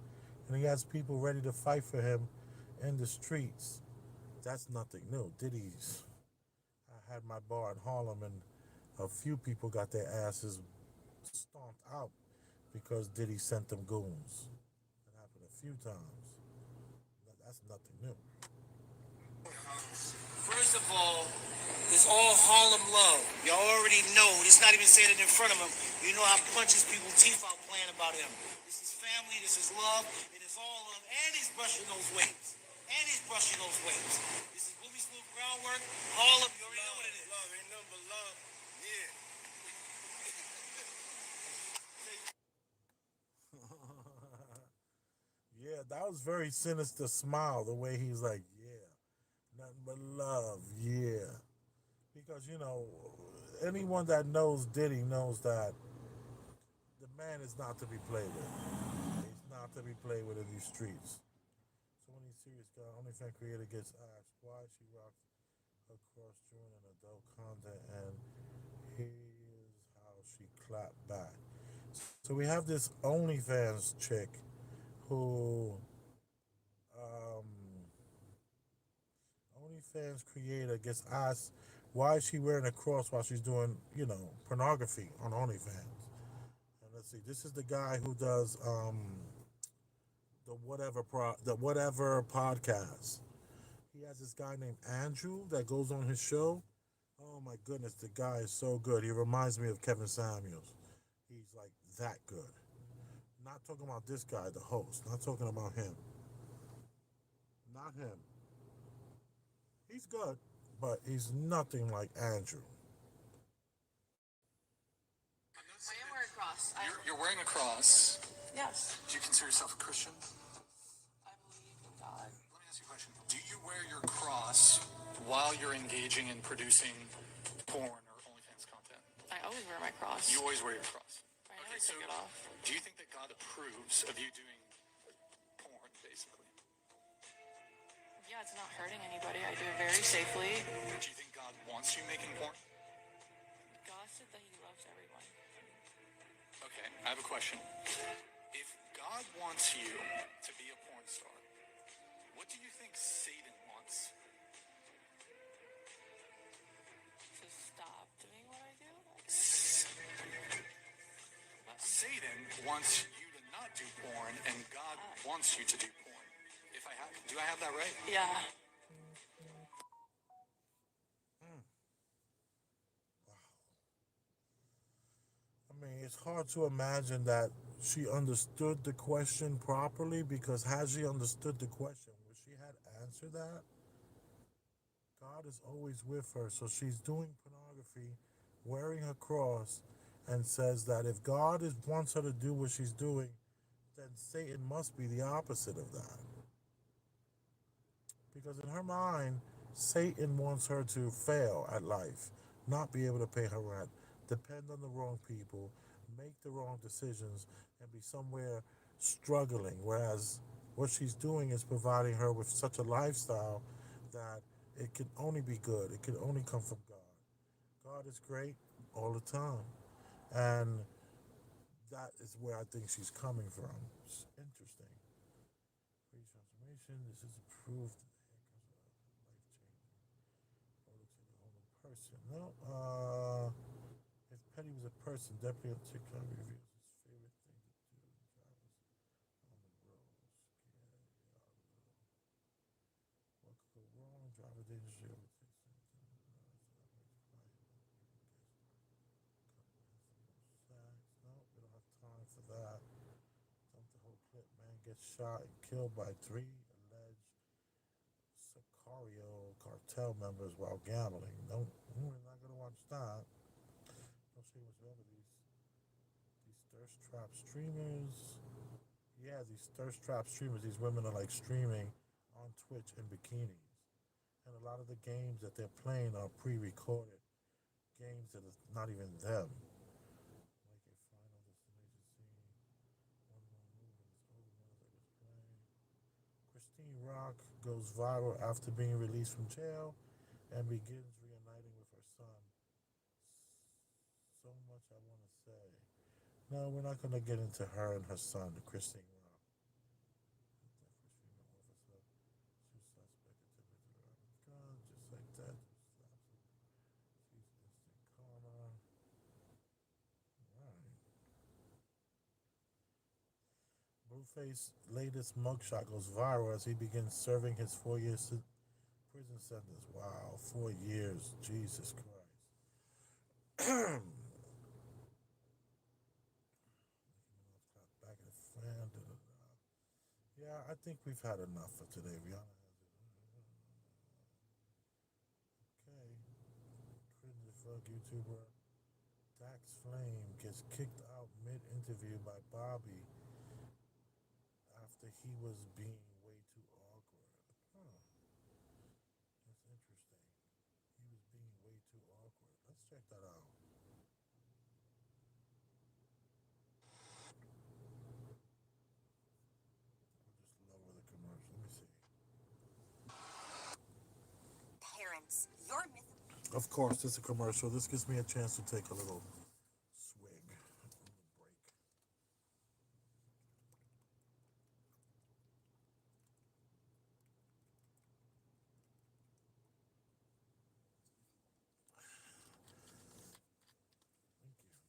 A: and he has people ready to fight for him in the streets. That's nothing new. Diddy's. I had my bar in Harlem, and a few people got their asses stomped out because Diddy sent them goons. That happened a few times. That's nothing new.
C: First of all, it's all Harlem love. Y'all already know. It's not even saying it in front of him. You know how punches people teeth out playing about him. This is family. This is love. It is all love. And he's brushing those waves. And he's brushing those waves. This is Booby Smooth groundwork. Harlem, you already know what it is. Love ain't nothing but love. Yeah.
A: Yeah, that was very sinister smile, the way he's like, yeah, nothing but love, yeah. Because, anyone that knows Diddy knows that the man is not to be played with. He's not to be played with in these streets. So when he's serious guy, OnlyFans creator gets asked why she rocks her cross during an adult content, and here's how she clapped back. So we have this OnlyFans chick who um, OnlyFans creator gets asked why is she wearing a cross while she's doing, pornography on OnlyFans. And let's see, this is the guy who does the whatever podcast. He has this guy named Andrew that goes on his show. Oh my goodness, the guy is so good. He reminds me of Kevin Samuels. He's like that good. Not talking about this guy, the host. Not talking about him. Not him. He's good, but he's nothing like Andrew.
C: I am wearing a cross.
D: You're wearing a cross.
C: Yes.
D: Do you consider yourself a Christian?
C: I believe in God.
D: Let me ask you a question. Do you wear your cross while you're engaging in producing porn or OnlyFans content?
C: I always wear my cross.
D: You always wear your cross.
C: I never take it off.
D: Do you think that God approves of you doing porn, basically?
C: Yeah, it's not hurting anybody. I do it very safely.
D: Do you think God wants you making porn?
C: God said that he loves everyone.
D: Okay, I have a question. If God wants you to be a porn star, what do you think Satan wants?
C: To stop doing what I do, I guess.
D: Satan wants you to not do porn, and God wants you to do porn. Do I have that right?
C: Yeah.
A: I mean, it's hard to imagine that she understood the question properly, because had she understood the question, would she had answered that? God is always with her, so she's doing pornography, wearing her cross, and says that if God wants her to do what she's doing, then Satan must be the opposite of that. Because in her mind, Satan wants her to fail at life, not be able to pay her rent, depend on the wrong people, make the wrong decisions, and be somewhere struggling. Whereas what she's doing is providing her with such a lifestyle that it can only be good, it can only come from God. God is great all the time. And that is where I think she's coming from. It's interesting. Free transformation, this is approved. Person. No, if Petty was a person, definitely on TikTok reviews his favorite thing to do. Drivers on the roads. What could go wrong? Driver dangerously overtakes No, we don't have time for that. Dump the whole clip. Man gets shot and killed by 3 alleged Sicario cartel members while gambling. No, we're not gonna watch that. Don't see what's wrong with these thirst trap streamers. Yeah, these thirst trap streamers. These women are like streaming on Twitch in bikinis, and a lot of the games that they're playing are pre-recorded games that are not even them. Like a final destination scene. One more move and it's over. Ones I was playing. Christine Rock goes viral after being released from jail and begins reuniting with her son. So much I want to say. No, we're not going to get into her and her son, Christine Rock. Definitely female officer. Two suspect attempted to rob with gun, just like that. She's instant karma. Right. Blueface latest mugshot goes viral as he begins serving his 4 year prison sentence. Wow, 4 years. Jesus Christ. Back in the fan. Da, da, da. Yeah, I think we've had enough for today. Rihanna has it. Okay. Cringe fuck YouTuber Dax Flame gets kicked out mid interview by Bobby after he was being way too awkward. Huh. That's interesting. He was being way too awkward. Let's check that out. I'll just lower the commercial. Let me see. Parents, your myth. Of course, this is a commercial. This gives me a chance to take a little swig, a little break. Thank you.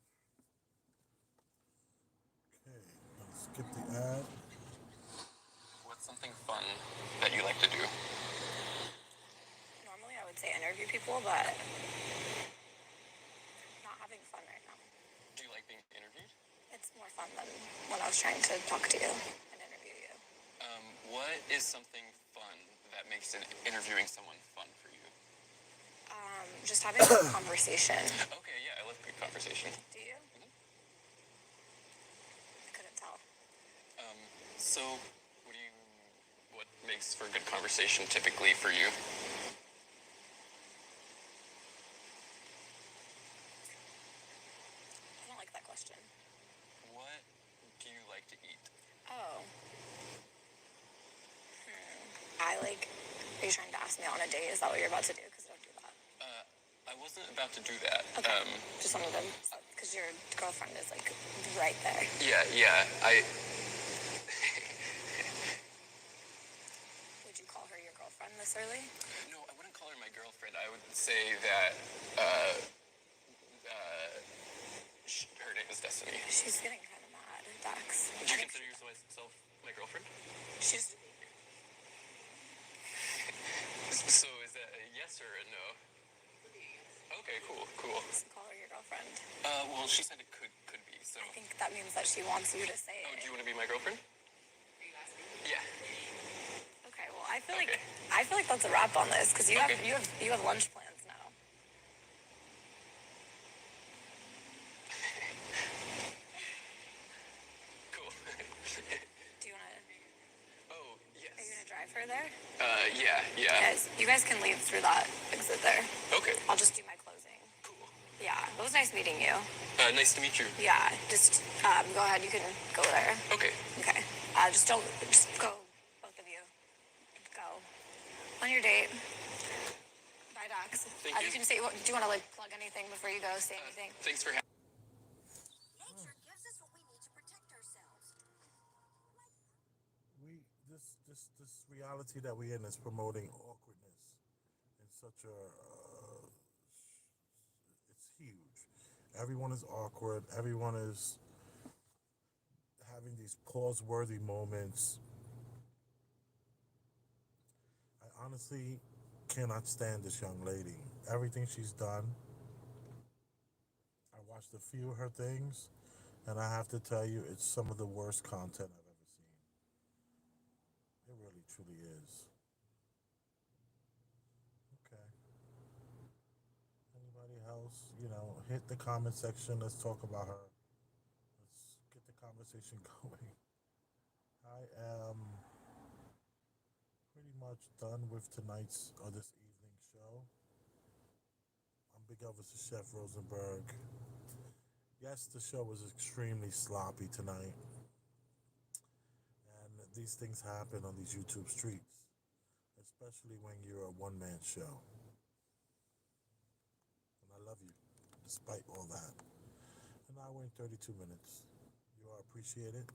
A: Okay, let's skip the ad.
C: What's something fun that you like to do? Normally I would say interview people, but not having fun right now. Do you like being interviewed? It's more fun than when I was trying to talk to you and interview you. What is something fun that makes interviewing someone fun for you? Just having a conversation. Okay, yeah, I love good conversation. Do you? Mm-hmm. I couldn't tell. So, what makes for good conversation typically for you? guy, like, are you trying to ask me out on a date? Is that what you're about to do? Because don't do that.
D: I wasn't about to do that.
C: Okay. Just wanted to, because your girlfriend is, like, right there.
D: Yeah.
C: Would you call her your girlfriend this early?
D: No, I wouldn't call her my girlfriend. I would say that uh, her name is Destiny.
C: She's getting kind of mad, Dax.
D: Would you consider yourself my girlfriend?
C: She's...
D: So is that a yes or a no? Okay, cool.
C: Call her your girlfriend.
D: Well, she said it could be, so...
C: I think that means that she wants you to say
D: Oh,
C: it.
D: do you want to be my girlfriend? Yeah.
C: Okay, well, I feel like that's a wrap on this, because you have lunch plans now.
D: Cool.
C: Do you want to...
D: Oh, yes.
C: Are you going to drive her there?
D: Yeah.
C: You guys can leave through that exit there.
D: Okay.
C: I'll just do my closing.
D: Cool.
C: Yeah, it was nice meeting you.
D: Nice to meet you.
C: Yeah, just go ahead. You can go there.
D: Okay.
C: Okay. Just go, both of you. Go. On your date. Bye, Dax.
D: Thank you.
C: You can say, do you want to, like, plug anything before you go? Say anything?
D: Thanks for having
E: Nature gives us what we need to protect ourselves.
A: This reality that we're in is promoting awkwardness in such a it's huge. Everyone is awkward. Everyone is having these pause-worthy moments. I honestly cannot stand this young lady. Everything she's done. I watched a few of her things, and I have to tell you, it's some of the worst content I've ever seen. It really, truly is. Okay. Anybody else? Hit the comment section. Let's talk about her. Let's get the conversation going. I am pretty much done with tonight's or this evening's show. I'm Big Elvis the Chef Rosenberg. Yes, the show was extremely sloppy tonight. And these things happen on these YouTube streets, especially when you're a one-man show. And I love you, despite all that. An hour and 32 minutes. You are appreciated.